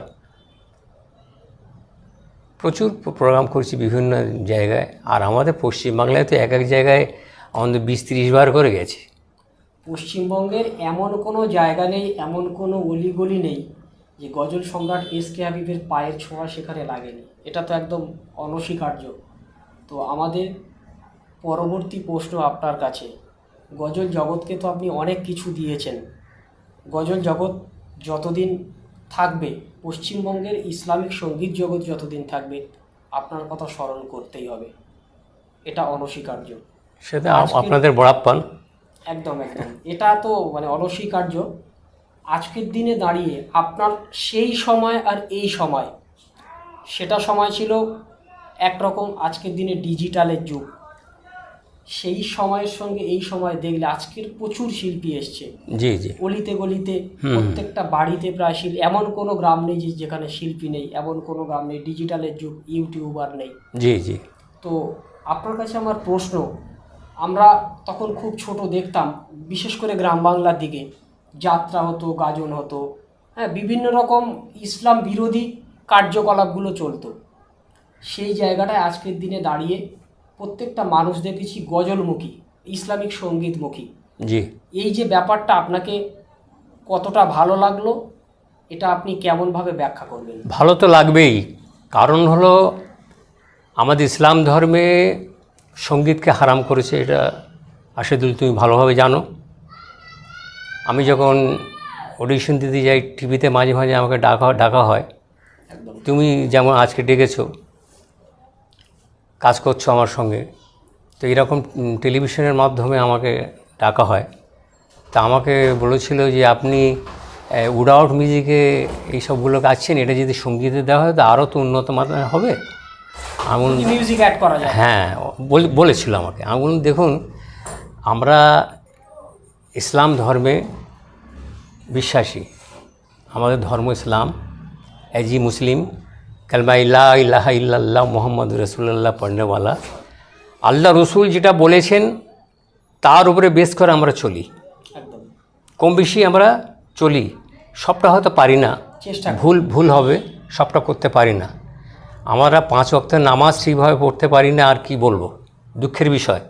S4: প্রচুর প্রোগ্রাম করছি বিভিন্ন জায়গায়। আর আমাদের পশ্চিমবাংলায় তো এক জায়গায় আমাদের 20-30 বার করে গেছি।
S3: পশ্চিমবঙ্গের এমন কোনো জায়গা নেই, এমন কোনো অলিগলি নেই যে গজল সম্রাট এসকে হাবিবের পায়ের ছোঁয়া সেখানে লাগেনি, এটা তো একদম অনস্বীকার্য। তো আমাদের পরবর্তী প্রশ্ন আপনার কাছে, গজল জগৎকে তো আপনি অনেক কিছু দিয়েছেন, গজল জগৎ যতদিন থাকবে, পশ্চিমবঙ্গের ইসলামিক সঙ্গীত জগৎ যতদিন থাকবে, আপনার কথা স্মরণ করতেই হবে, এটা অনস্বীকার্য।
S4: সেটা আপনাদের বড়াপ্পান,
S3: একদম এটা তো মানে অনস্বীকার্য। আজকের দিনে দাঁড়িয়ে আপনার সেই সময় আর এই সময়, সেটা সময় ছিল একরকম, আজকের দিনে ডিজিটালের যুগ, সেই সময়ের সঙ্গে এই সময় দেখলে আজকের প্রচুর শিল্পী এসছে।
S4: জি জি,
S3: অলিতে গলিতে প্রত্যেকটা বাড়িতে প্রায় শিল্পী, এমন কোনো গ্রাম নেই যেখানে শিল্পী নেই, এমন কোনো গ্রাম নেই, ডিজিটালের যুগ, ইউটিউবার নেই।
S4: জি জি।
S3: তো আপনার কাছে আমার প্রশ্ন, আমরা তখন খুব ছোট দেখতাম, বিশেষ করে গ্রাম বাংলার দিকে যাত্রা হতো, গাজন হতো, হ্যাঁ, বিভিন্ন রকম ইসলাম বিরোধী কার্যকলাপগুলো চলতো। সেই জায়গাটায় আজকের দিনে দাঁড়িয়ে প্রত্যেকটা মানুষ দেখেছি গজলমুখী, ইসলামিক সঙ্গীতমুখী।
S4: জি,
S3: এই যে ব্যাপারটা আপনাকে কতটা ভালো লাগলো, এটা আপনি কেমনভাবে ব্যাখ্যা করবেন?
S4: ভালো তো লাগবেই। কারণ হলো আমাদের ইসলাম ধর্মে সঙ্গীতকে হারাম করেছে, এটা আশিদুল তুমি ভালোভাবে জানো। আমি যখন অডিশন দিতে যাই টিভিতে মাঝে মাঝে আমাকে ডাকা হয়।
S3: একদম।
S4: তুমি যেমন আজকে ডেকেছো, কাজ করছো আমার সঙ্গে, তো এরকম টেলিভিশনের মাধ্যমে আমাকে ডাকা হয়। তা আমাকে বলেছিল যে আপনি উইদাউট মিউজিকে এইসবগুলো গাচ্ছেন, এটা যদি সঙ্গীতে দেওয়া হয় তো আরও তো উন্নত মানের হবে। আমি
S3: মিউজিক অ্যাড করা যায়।
S4: হ্যাঁ, বলেছিল আমাকে। আমি বললাম দেখুন, আমরা ইসলাম ধর্মে বিশ্বাসী, আমাদের ধর্ম ইসলাম। এজি মুসলিম কালমা লা ইলাহা ইল্লাল্লাহ মুহাম্মদ রাসূলুল্লাহ পড়নেওয়ালা। আল্লাহ রসুল যেটা বলেছেন তার উপরে বেস করে আমরা চলি।
S3: একদম।
S4: কম বেশি আমরা চলি, সবটা হয়তো পারি না,
S3: চেষ্টা
S4: ভুল হবে, সবটা করতে পারি না। আমরা 5 ওয়াক্তের নামাজ ঠিকভাবে পড়তে পারি না, আর কি বলবো, দুঃখের বিষয়।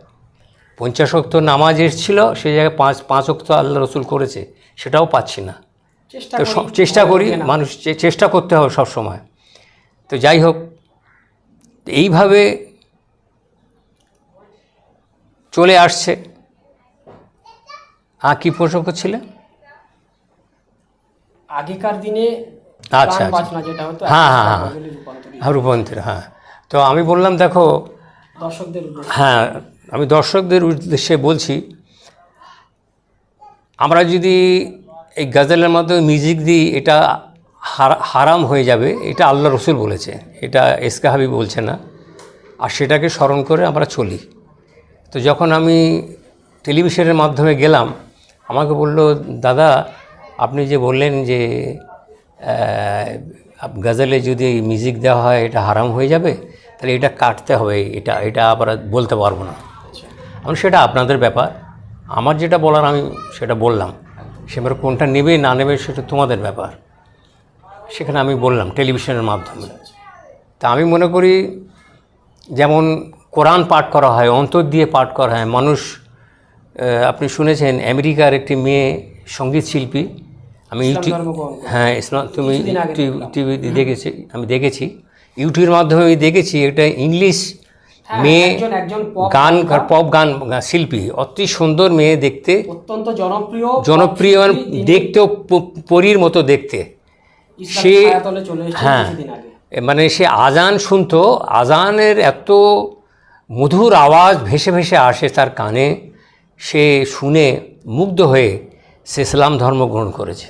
S4: 50 ওয়াক্ত নামাজ এসেছিল, সেই জায়গায় 5 ওয়াক্ত আল্লাহ রসুল করেছে, সেটাও পাচ্ছি না। তো চেষ্টা করি, মানুষ চেষ্টা করতে হবে সব সময়। তো যাই হোক, এইভাবে চলে আসছে। কী প্রশ্ন করছিলে?
S3: আগেকার দিনে
S4: আচ্ছা,
S3: গান বাজনা যেটা হতো,
S4: হ্যাঁ,
S3: এখন
S4: হ্যাঁ,
S3: গজলে রূপান্তরিত।
S4: রূপান্তর, হ্যাঁ। তো আমি বললাম দেখো,
S3: দর্শকদের উদ্দেশ্যে।
S4: হ্যাঁ, আমি দর্শকদের উদ্দেশ্যে বলছি, আমরা যদি এই গজলের মাধ্যমে মিউজিক দিই, এটা হারাম হয়ে যাবে, এটা আল্লাহ রসুল বলেছে, এটা এসকে হাবিব বলছে না। আর সেটাকে স্মরণ করে আমরা চলি। তো যখন আমি টেলিভিশনের মাধ্যমে গেলাম, আমাকে বলল, দাদা আপনি যে বললেন যে গজলে যদি মিউজিক দেওয়া হয় এটা হারাম হয়ে যাবে, তাহলে এটা কাটতে হবে, এটা আবার বলতে পারবো না। আমি সেটা আপনাদের ব্যাপার, আমার যেটা বলার আমি সেটা বললাম। সেবার কোনটা নেবে না নেবে সেটা তোমাদের ব্যাপার। সেখানে আমি বললাম টেলিভিশনের মাধ্যমে। তা আমি মনে করি, যেমন কোরআন পাঠ করা হয়, অন্তর দিয়ে পাঠ করা হয়। মানুষ, আপনি শুনেছেন আমেরিকার একটি মেয়ে সঙ্গীত শিল্পী, আমি হ্যাঁ ইসলাম, তুমি টিভি দেখেছি, আমি দেখেছি, ইউটিউবের মাধ্যমে আমি দেখেছি, এটা ইংলিশ মেয়ে, গান, পপ গান শিল্পী, অতি সুন্দর মেয়ে দেখতে,
S3: অত্যন্ত
S4: জনপ্রিয়, দেখতেও পরীর মতো দেখতে। সে, হ্যাঁ, মানে সে আজান শুনতো, আজানের এত মধুর আওয়াজ ভেসে ভেসে আসে তার কানে, সে শুনে মুগ্ধ হয়ে সে ইসলাম ধর্ম গ্রহণ করেছে।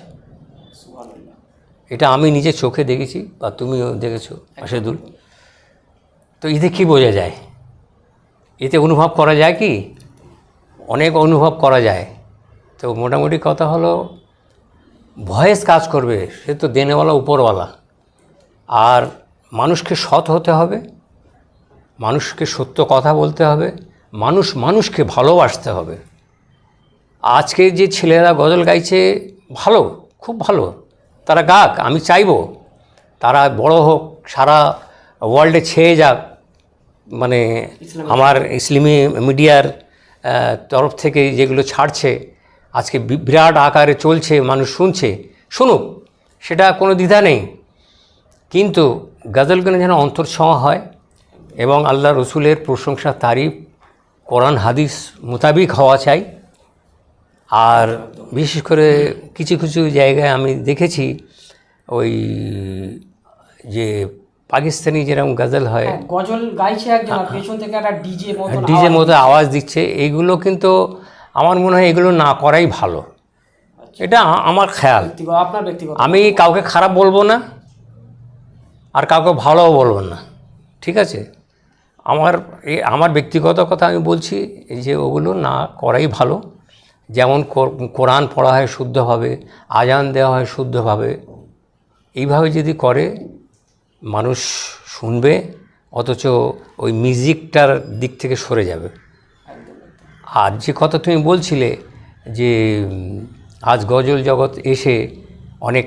S4: এটা আমি নিজে চোখে দেখেছি, বা তুমিও দেখেছো আশিদুল। তো এতে কী বোঝা যায়? এতে অনুভব করা যায় কি? অনেক অনুভব করা যায়। তো মোটামুটি কথা হলো, ভয়েস কাজ করবে, সে তো দেনেওয়ালা উপরওয়ালা। আর মানুষকে সৎ হতে হবে, মানুষকে সত্য কথা বলতে হবে, মানুষকে ভালোবাসতে হবে। আজকে যে ছেলেরা গজল গাইছে, ভালো, খুব ভালো, তারা গাক, আমি চাইবো তারা বড় হোক, সারা ওয়ার্ল্ডে ছেয়ে যাক। মানে আমার ইসলামী মিডিয়ার তরফ থেকে যেগুলো ছাড়ছে, আজকে বিরাট আকারে চলছে, মানুষ শুনুক, সেটা কোনো দ্বিধা নেই। কিন্তু গজলগুলো যেন অন্তর ছোঁয়া হয়, এবং আল্লাহ রসুলের প্রশংসা, তারিফ, কোরআন হাদিস মোতাবিক হওয়া চাই। আর বিশেষ করে কিছু কিছু জায়গায় আমি দেখেছি, ওই যে পাকিস্তানি যেরকম গজল হয়,
S3: গজল গাইছে একজন, পেছন থেকে একটা
S4: ডিজে মতো আওয়াজ দিচ্ছে, এইগুলো কিন্তু আমার মনে হয় এগুলো না করাই ভালো। এটা আমার খেয়াল।
S3: আপনার ব্যক্তিগত,
S4: আমি কাউকে খারাপ বলবো না, আর কাউকে ভালোও বলবো না, ঠিক আছে? আমার ব্যক্তিগত কথা আমি বলছি, যে ওগুলো না করাই ভালো। যেমন কোরআন পড়া হয় শুদ্ধভাবে, আজান দেওয়া হয় শুদ্ধভাবে, এইভাবে যদি করে মানুষ শুনবে, অথচ ওই মিউজিকটার দিক থেকে সরে যাবে। আর যে কথা তুমি বলছিলে যে আজ গজল জগৎ এসে অনেক,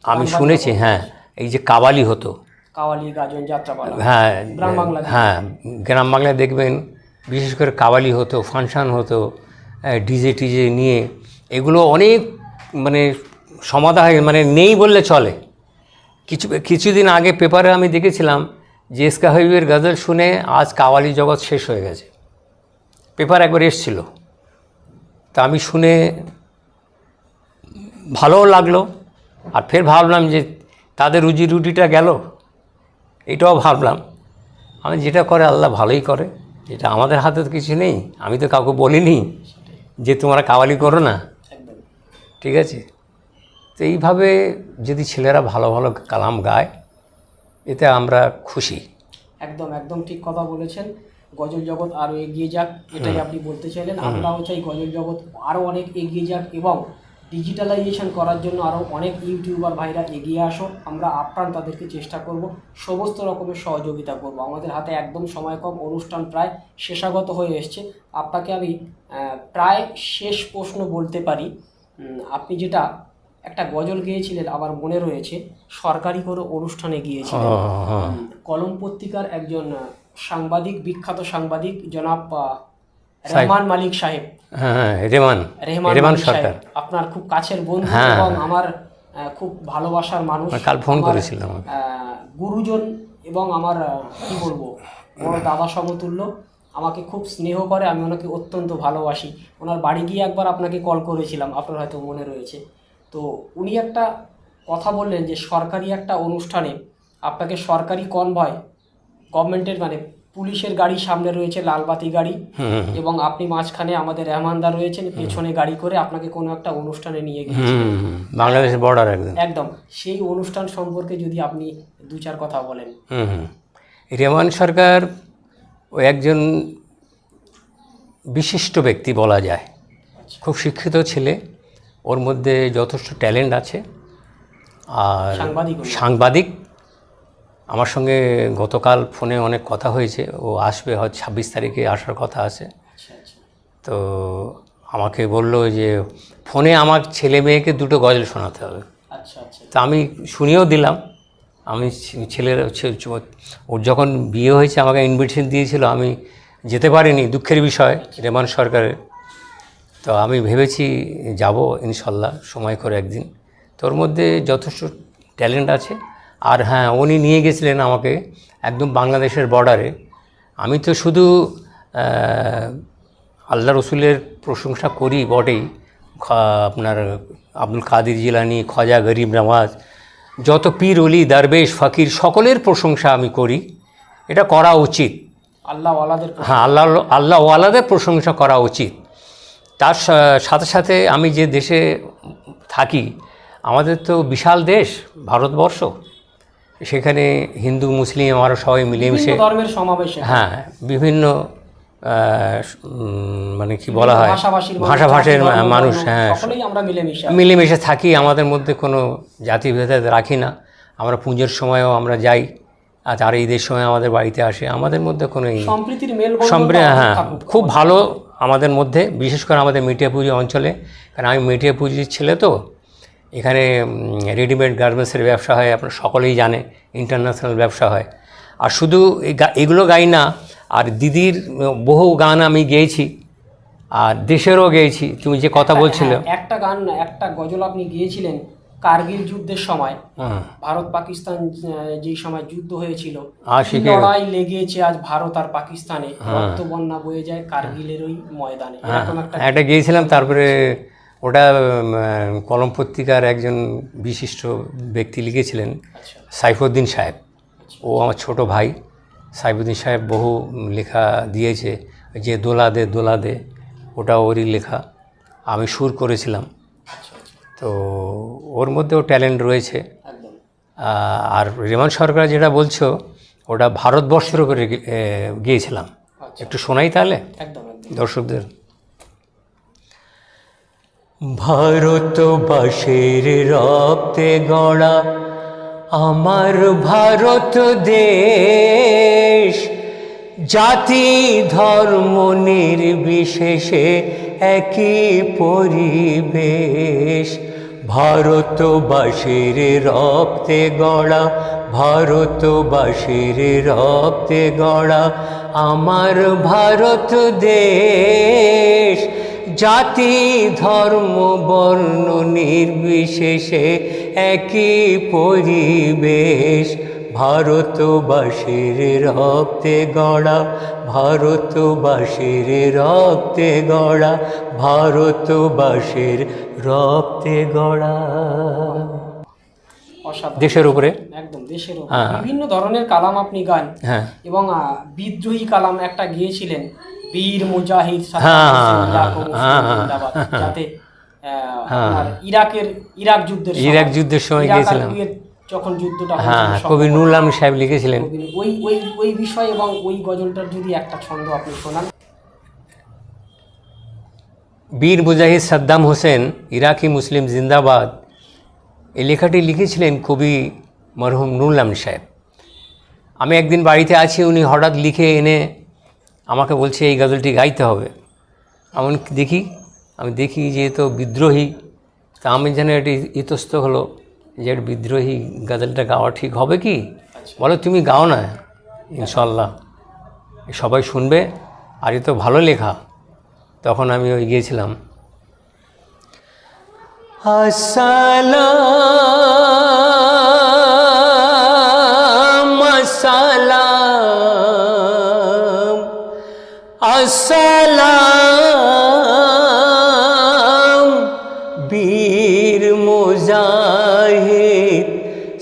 S4: আমি শুনেছি, হ্যাঁ, এই যে কাবালি হতো,
S3: কাওয়ালি, গাজন, যাত্রাপালা,
S4: হ্যাঁ
S3: গ্রাম বাংলা।
S4: হ্যাঁ, গ্রাম বাংলায় দেখবেন বিশেষ করে কাওয়ালি হতো, ফাংশন হতো, ডিজে টিজে নিয়ে, এগুলো অনেক মানে সমাধা হয়ে মানে নেই বললে চলে। কিছুদিন আগে পেপারে আমি দেখেছিলাম যে এসকা হাবিবের গজল শুনে আজ কাওয়ালি জগৎ শেষ হয়ে গেছে, পেপার একবার এসছিল। তা আমি শুনে ভালোও লাগলো, আর ফের ভাবলাম যে তাদের রুজি রুটিটা গেল, এটাও ভাবলাম। আমি যেটা করে আল্লাহ ভালোই করে, এটা আমাদের হাতে তো কিছু নেই। আমি তো কাউকে বলিনি যে তোমরা কাওয়ালি করো না,
S3: একদম
S4: ঠিক আছে। তো এইভাবে যদি ছেলেরা ভালো ভালো কালাম গায়, এতে আমরা খুশি।
S3: একদম একদম ঠিক কথা বলেছেন। গজল জগৎ আরও এগিয়ে যাক, এটাই আপনি বলতে চাইলেন। আমরাও চাই গজল জগৎ আরও অনেক এগিয়ে যাক এবং ডিজিটালাইজেশন করার জন্য আরও অনেক ইউটিউবার ভাইরা এগিয়ে আসো। আমরা আপ্রাণ তাদেরকে চেষ্টা করব, সমস্ত রকমের সহযোগিতা করব। আমাদের হাতে একদম সময় কম, অনুষ্ঠান প্রায় শেষাগত হয়ে এসছে। আপনাকে আমি প্রায় শেষ প্রশ্ন বলতে পারি। আপনি যেটা একটা গজল গেয়েছিলেন আমার মনে রয়েছে, সরকারি কোনো অনুষ্ঠানে গিয়েছিলেন। কলম পত্রিকার একজন সাংবাদিক, বিখ্যাত সাংবাদিক জনাব রেহমান মালিক সাহেব,
S4: হ্যাঁ, রেহমান
S3: মালিক
S4: সরকার,
S3: সাহেব আপনার খুব কাছের বন্ধু এবং আমার খুব ভালোবাসার মানুষ।
S4: কাল ফোন করেছিলাম,
S3: গুরুজন এবং আমার কি বলবো বড় দাদা সমতুল্য, আমাকে খুব স্নেহ করে, আমি ওনাকে অত্যন্ত ভালোবাসি। ওনার বাড়ি গিয়ে একবার আপনাকে কল করেছিলাম, আপনার হয়তো মনে রয়েছে। তো উনি একটা কথা বললেন যে সরকারি একটা অনুষ্ঠানে আপনাকে সরকারি কনভয়, গভর্নমেন্টের মানে পুলিশের গাড়ি সামনে রয়েছে, লালবাতি গাড়ি, এবং আপনি মাঝখানে আমাদের রেহমানদার রয়েছেন, পেছনে গাড়ি করে আপনাকে কোনো একটা অনুষ্ঠানে নিয়ে গিয়েছিলেন
S4: বাংলাদেশের বর্ডার
S3: একদম। সেই অনুষ্ঠান সম্পর্কে যদি আপনি দু চার কথা বলেন।
S4: রেহমান সরকার ও একজন বিশিষ্ট ব্যক্তি বলা যায়, খুব শিক্ষিত ছেলে, ওর মধ্যে যথেষ্ট ট্যালেন্ট আছে। আর সাংবাদিক, আমার সঙ্গে গতকাল ফোনে অনেক কথা হয়েছে, ও আসবে হয়তো 26 তারিখে আসার কথা আছে। তো আমাকে বলল যে ফোনে আমার ছেলে মেয়েকে দুটো গজল শোনাতে হবে। তা আমি শুনিয়েও দিলাম। আমি ছেলের ওর যখন বিয়ে হয়েছে আমাকে ইনভিটেশন দিয়েছিল, আমি যেতে পারিনি, দুঃখের বিষয় রেহমান সরকারের। তো আমি ভেবেছি যাব ইনশাল্লাহ সময় করে একদিন। তোর মধ্যে যথেষ্ট ট্যালেন্ট আছে। আর হ্যাঁ, উনি নিয়ে গেছিলেন আমাকে একদম বাংলাদেশের বর্ডারে। আমি তো শুধু আল্লাহ রসুলের প্রশংসা করি বটেই, আপনার আব্দুল কাদের জিলানি, খাজা গরিব নওয়াজ, যত পীর অলি দরবেশ ফকির সকলের প্রশংসা আমি করি, এটা করা উচিত। হ্যাঁ, আল্লাহওয়ালাদের প্রশংসা করা উচিত। তার সাথে সাথে আমি যে দেশে থাকি, আমাদের তো বিশাল দেশ ভারতবর্ষ, সেখানে হিন্দু মুসলিম আমরা সবাই মিলেমিশে
S3: ধর্মের সমাবেশ,
S4: হ্যাঁ, বিভিন্ন মানে কি বলা হয়, ভাষাভাষীর মানুষ, হ্যাঁ, মিলেমিশে থাকি। আমাদের মধ্যে কোনো জাতিভেদ রাখি না। আমরা পুজোর সময়ও আমরা যাই, আর ঈদের সময় আমাদের বাড়িতে আসে। আমাদের মধ্যে কোনো হ্যাঁ, খুব ভালো আমাদের মধ্যে, বিশেষ করে আমাদের মেটিয়াপুজি অঞ্চলে। কারণ আমি মেটিয়াপুজির ছেলে, তো এখানে রেডিমেড গার্মেন্টসের ব্যবসা হয়, আপনারা সকলেই জানে, ইন্টারন্যাশনাল ব্যবসা হয়। আর শুধু এগুলো গাই না, আর দিদির বহু গান আমি গেয়েছি, আর দেশেরও গেয়েছি। তুমি যে কথা বলছিলে,
S3: একটা গান, একটা গজল আপনি গিয়েছিলেন কার্গিল যুদ্ধের সময়, ভারত পাকিস্তান যে সময় যুদ্ধ হয়েছিল, লড়াই লেগেছে আজ ভারত আর পাকিস্তানে, রক্ত বন্যা বয়ে যায় কার্গিলের ওই ময়দানে, এরকম
S4: একটা গিয়েছিলাম। তারপরে ওটা কলম পত্রিকার একজন বিশিষ্ট ব্যক্তি লিখেছিলেন, সাইফুদ্দিন সাহেব। ও আমার ছোট ভাই। সাইফুদ্দিন সাহেব বহু লেখা দিয়েছে, যে দোলা দে দোলা দে, ওটা ওরই লেখা, আমি সুর করেছিলাম। তো ওর মধ্যেও ট্যালেন্ট রয়েছে। আর রেহমান সরকার যেটা বলছো, ওটা ভারতবর্ষের উপরে গিয়েছিলাম। একটু শোনাই তাহলে দর্শকদের। ভারতবাসীর রক্তে গড়া আমার ভারত দেশ, জাতি ধর্ম নির্বিশেষে একই পরিবেশ। ভারতবাসীর রক্তে গড়া, ভারতবাসীর রক্তে গড়া আমার ভারত দেশ, জাতি ধর্ম বর্ণ নির্বিশেষে একই পরিবেশ। ভারতবাসীর রক্তে গড়া, ভারতবাসীর রক্তে গড়া, ভারতবাসীর রক্তে গড়া।
S3: অসাধারণ।
S4: দেশের উপরে
S3: একদম দেশের উপরে
S4: হ্যাঁ।
S3: বিভিন্ন ধরনের কালাম আপনি গান,
S4: হ্যাঁ
S3: এবং বিদ্রোহী কালাম একটা গিয়েছিলেন, বীর মুজাহিদ সাদ্দাম
S4: হ্যাঁ,
S3: হোসেন,
S4: হ্যাঁ,
S3: ইরাক ও মুসলিম
S4: হ্যাঁ,
S3: জিন্দাবাদ,
S4: হ্যাঁ,
S3: যাতে আপনার ইরাক যুদ্ধের সময়,
S4: ইরাক যুদ্ধের সময়
S3: ইরাক আর
S4: গিয়েছিলাম।
S3: কুয়েত যখন যুদ্ধটা
S4: হ্যাঁ,
S3: হয়েছিল,
S4: কবি নুরুল আমিন সাহেব লিখেছিলেন।
S3: ওই ওই ওই বিষয় এবং ওই গজলটার যদি একটা ছন্দ আপনি শোনান।
S4: বীর মুজাহিদ সাদ্দাম হোসেন, ইরাকি মুসলিম জিন্দাবাদ, এই লেখাটি লিখেছিলেন কবি মরহুম নুরুল আমিন সাহেব। আমি একদিন বাড়িতে আছি, উনি হঠাৎ লিখে এনে আমাকে বলছে এই গজলটি গাইতে হবে। আমি দেখি যে তো বিদ্রোহী, তা আমি যেন এটি ইতস্ত হলো যে এর বিদ্রোহী গজলটা গাওয়া ঠিক হবে কি? বলো তুমি গাও না, ইনশাল্লাহ সবাই শুনবে, আর এ তো ভালো লেখা। তখন আমি ওই গিয়েছিলাম, আসসালাম আসসালাম আসসালাম, বীর মুজাহিদ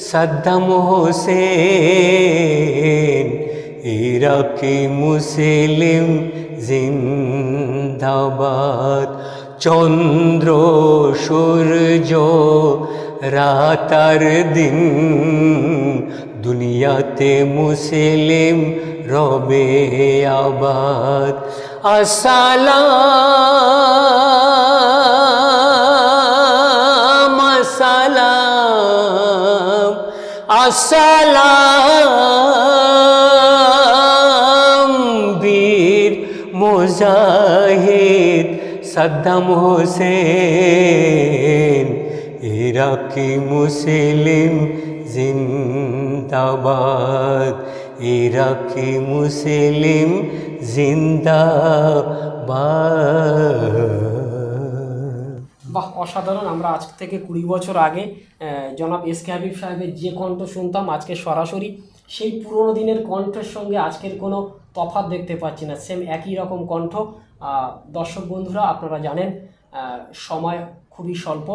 S4: সাদ্দাম হোসেন, ইরাকি মুসলিম জিন্দাবাদ। চন্দ্র সূর্য রাতার দিন, দুনিয়াতে মুসলিম রবে আবাদ। আসসালাম আসসালাম আসসালাম, বীর মুজাহিদ সাদ্দাম হোসেন, ইরাকি মুসলিম জিন্দাবাদ, ইরাকি মুসলিম জিন্দাবাদ।
S3: বাহ, অসাধারণ। আমরা আজ থেকে 20 বছর আগে জনাব এসকে হাবিব সাহেবের যে কণ্ঠ শুনতাম, আজকে সরাসরি সেই পুরোনো দিনের কণ্ঠের সঙ্গে আজকের কোনো তফাৎ দেখতে পাচ্ছি না, সেম একই রকম কণ্ঠ। দর্শক বন্ধুরা, আপনারা জানেন সময় খুবই স্বল্প,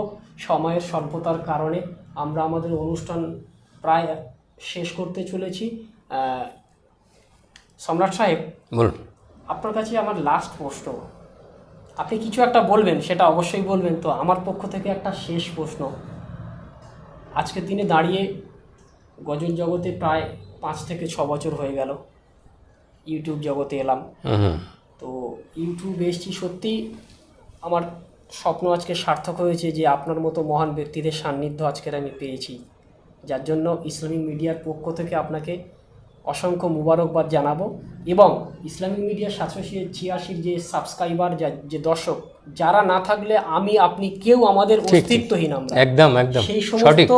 S3: সময়ের স্বল্পতার কারণে আমরা আমাদের অনুষ্ঠান প্রায় শেষ করতে চলেছি। সম্রাট সাহেব,
S4: বলুন।
S3: আপনার কাছে আমার লাস্ট প্রশ্ন, আপনি কিছু একটা বলবেন, সেটা অবশ্যই বলবেন। তো আমার পক্ষ থেকে একটা শেষ প্রশ্ন, আজকের দিনে দাঁড়িয়ে গজল জগতে প্রায় 5 থেকে 6 বছর হয়ে গেল, ইউটিউব জগতে এলাম। তো ইউটিউবে এসেছি, সত্যি আমার স্বপ্ন আজকে সার্থক হয়েছে যে আপনার মতো মহান ব্যক্তিদের সান্নিধ্য আজকের আমি পেয়েছি, যার জন্য ইসলামিক মিডিয়ার পক্ষ থেকে আপনাকে অসংখ্য মুবারকবাদ জানাবো। এবং ইসলামিক মিডিয়া 786 যে সাবস্ক্রাইবার, যে দর্শক, যারা না থাকলে আমি আপনি কেউ আমাদের অস্তিত্বহীন আমরা,
S4: একদম একদম
S3: সেই
S4: সঠিক।
S3: সমস্ত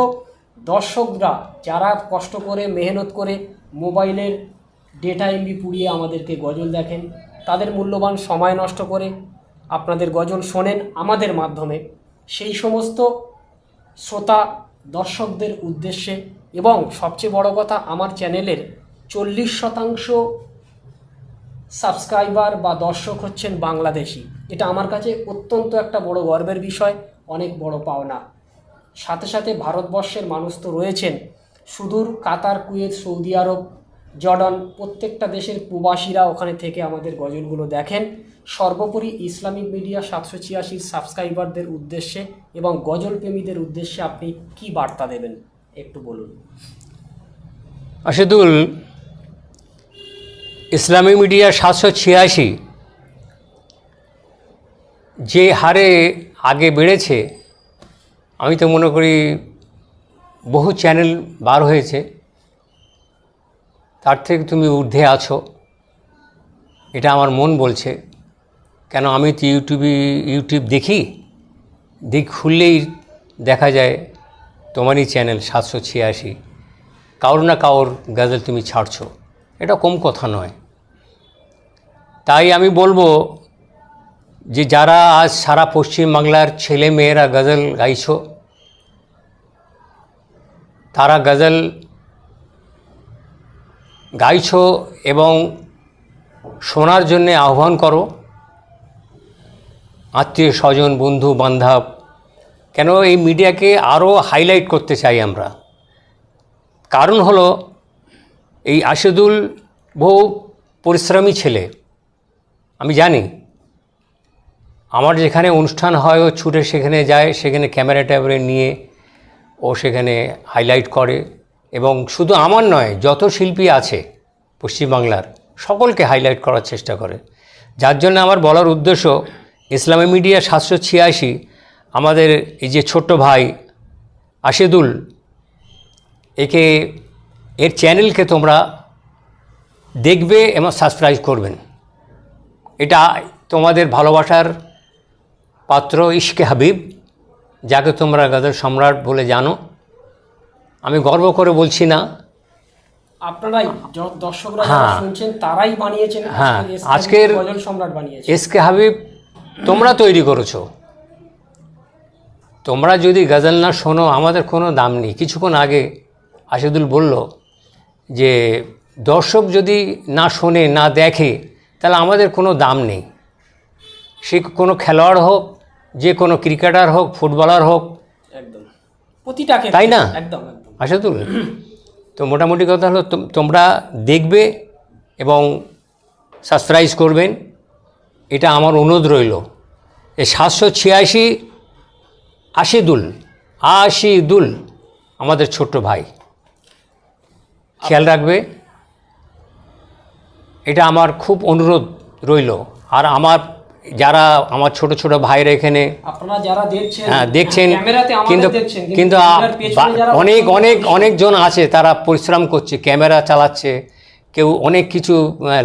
S3: দর্শকরা যারা কষ্ট করে মেহনত করে মোবাইলের ডেটা এমবি পুড়িয়ে আমাদেরকে গজল দেখেন, তাদের মূল্যবান সময় নষ্ট করে আপনাদের গজল শোনেন আমাদের মাধ্যমে, সেই সমস্ত শ্রোতা দর্শকদের উদ্দেশ্যে, এবং সবচেয়ে বড় কথা, আমার চ্যানেলের 40% সাবস্ক্রাইবার বা দর্শক হচ্ছেন বাংলাদেশি। এটা আমার কাছে অত্যন্ত একটা বড় গর্বের বিষয়, অনেক বড় পাওনা। সাথে সাথে ভারতবর্ষের মানুষ তো রয়েছেন, সুদূর কাতার, কুয়েত, সৌদি আরব, জর্ডান, প্রত্যেকটা দেশের প্রবাসীরা ওখানে থেকে আমাদের গজলগুলো দেখেন। সর্বোপরি ইসলামিক মিডিয়া 786 সাবস্ক্রাইবারদের উদ্দেশ্যে এবং গজল প্রেমীদের উদ্দেশ্যে আপনি কি বার্তা দেবেন একটু বলুন।
S4: আশিদুল, ইসলামিক মিডিয়া 786 যে হারে আগে বেড়েছে, আমি তো মনে করি বহু চ্যানেল বার হয়েছে, তার থেকে তুমি ঊর্ধ্বে আছো, এটা আমার মন বলছে। কেন, আমি তো ইউটিউব দেখি খুললেই দেখা যায় তোমারই চ্যানেল 786 কারোর না কারোর গজল তুমি ছাড়ছো, এটা কম কথা নয়। তাই আমি বলবো যে যারা আজ সারা পশ্চিমবাংলার ছেলে মেয়েরা গজল গাইছো, তারা গজল গাইছো এবং শোনার জন্যে আহ্বান করো আত্মীয় স্বজন বন্ধু বান্ধব। কেন এই মিডিয়াকে আরও হাইলাইট করতে চাই আমরা, কারণ হলো এই আশিদুল বহু পরিশ্রমী ছেলে। আমি জানি আমার যেখানে অনুষ্ঠান হয় ও ছুটে সেখানে যায়, সেখানে ক্যামেরা ট্যামেরা নিয়ে ও সেখানে হাইলাইট করে, এবং শুধু আমার নয় যত শিল্পী আছে পশ্চিমবাংলার সকলকে হাইলাইট করার চেষ্টা করে। যার জন্য আমার বলার উদ্দেশ্য, ইসলামী মিডিয়া 786 আমাদের এই যে ছোট্ট ভাই আশিদুল, এর চ্যানেলকে তোমরা দেখবে এবং সাবস্ক্রাইব করবেন। এটা তোমাদের ভালোবাসার পাত্র ইশকে হাবিব, যাকে তোমরা গজল সম্রাট বলে জানো। আমি গর্ব করে বলছি না,
S3: আপনারাই দর্শকরা যারা শুনছেন তারাই বানিয়েছেন।
S4: হ্যাঁ, আজকের
S3: গজল সম্রাট বানিয়েছেন
S4: ইশকে হাবিব তোমরা তৈরি করেছো। তোমরা যদি গজল না শোনো আমাদের কোনো দাম নেই। কিছুক্ষণ আগে আশিদুল বলল যে দর্শক যদি না শোনে না দেখে তাহলে আমাদের কোনো দাম নেই। সে কোনো খেলোয়াড় হোক, যে কোনো ক্রিকেটার হোক, ফুটবলার হোক,
S3: একদম প্রতিটা ক্ষেত্রে,
S4: তাই না
S3: একদম একদম
S4: আশিদুল? তো মোটামুটি কথা হলো তোমরা দেখবে এবং সাবস্ক্রাইব করবেন, এটা আমার অনুরোধ রইল। এই 786 আশিদুল আমাদের ছোট্ট ভাই, খেয়াল রাখবে, এটা আমার খুব অনুরোধ রইল। আর আমার যারা আমার ছোট ছোট ভাইরা এখানে
S3: আপনারা যারা দেখছেন,
S4: হ্যাঁ দেখছেন,
S3: ক্যামেরাতে আমাদের
S4: কিন্তু
S3: দেখছেন,
S4: কিন্তু
S3: ক্যামেরার পেছনে যারা
S4: অনেকজন আছে তারা পরিশ্রম করছে, ক্যামেরা চালাচ্ছে, কেউ অনেক কিছু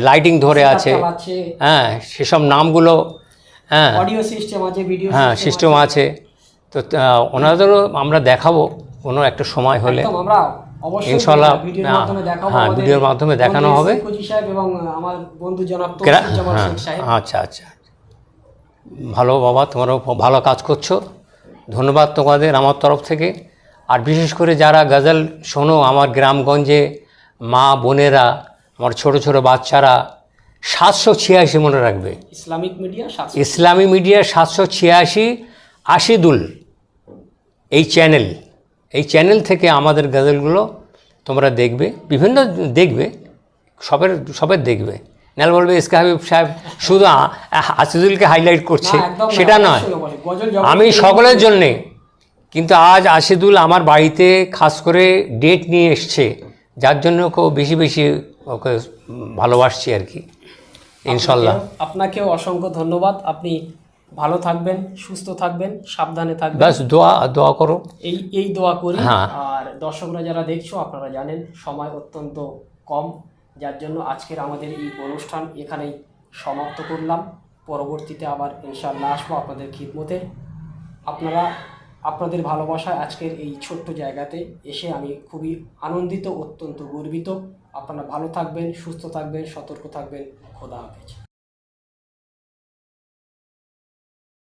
S4: লাইটিং ধরে আছে,
S3: চালাচ্ছে,
S4: হ্যাঁ সেসব নামগুলো, হ্যাঁ
S3: অডিও সিস্টেম আছে, ভিডিও
S4: হ্যাঁ সিস্টেম আছে। তো ওনাদেরও আমরা দেখাবো কোনো একটা সময় হলে,
S3: একদম আমরা অবশ্যই
S4: ইনশাআল্লাহ
S3: ভিডিওর মাধ্যমে দেখাবো।
S4: হ্যাঁ ভিডিওর মাধ্যমে দেখানো হবে।
S3: কুচি সাহেব এবং আমার বন্ধু জনাব তৌসিফ শেখ সাহেব।
S4: আচ্ছা আচ্ছা, ভালো বাবা, তোমরাও ভালো কাজ করছো, ধন্যবাদ তোমাদের আমার তরফ থেকে। আর বিশেষ করে যারা গজল শোনো আমার গ্রামগঞ্জে মা বোনেরা, আমার ছোট ছোট বাচ্চারা, 786 মনে রাখবে,
S3: ইসলামিক মিডিয়া
S4: ইসলামী মিডিয়া 786 আশিদুল এই চ্যানেল থেকে আমাদের গজলগুলো তোমরা দেখবে, বিভিন্ন দেখবে, সবের দেখবে। নাল বলবে ইশকে হাবিব সাহেব শুধু আশিদুলকে হাইলাইট করছে, সেটা নয়, আমি সকলের জন্যে। কিন্তু আজ আশিদুল আমার বাড়িতে খাস করে ডেট নিয়ে এসছে, যার জন্য ওকে বেশি ওকে ভালোবাসছি আর কি, ইনশাল্লাহ।
S3: আপনাকেও অসংখ্য ধন্যবাদ। আপনি ভালো থাকবেন, সুস্থ থাকবেন, সাবধানে থাকবেন,
S4: বাস দোয়া করো,
S3: এই দোয়া করি।
S4: হ্যাঁ।
S3: আর দর্শকরা যারা দেখছো, আপনারা জানেন সময় অত্যন্ত কম, যার জন্য আজকের আমাদের এই অনুষ্ঠান এখানেই সমাপ্ত করলাম। পরবর্তীতে আবার ইনশাআল্লাহ আসবো আপনাদের খিদমতে। আপনাদের ভালোবাসায় আজকের এই ছোট্ট জায়গাতে এসে আমি খুবই আনন্দিত, অত্যন্ত গর্বিত। আপনারা ভালো থাকবেন, সুস্থ থাকবেন, সতর্ক থাকবেন। খোদা হাফেজ।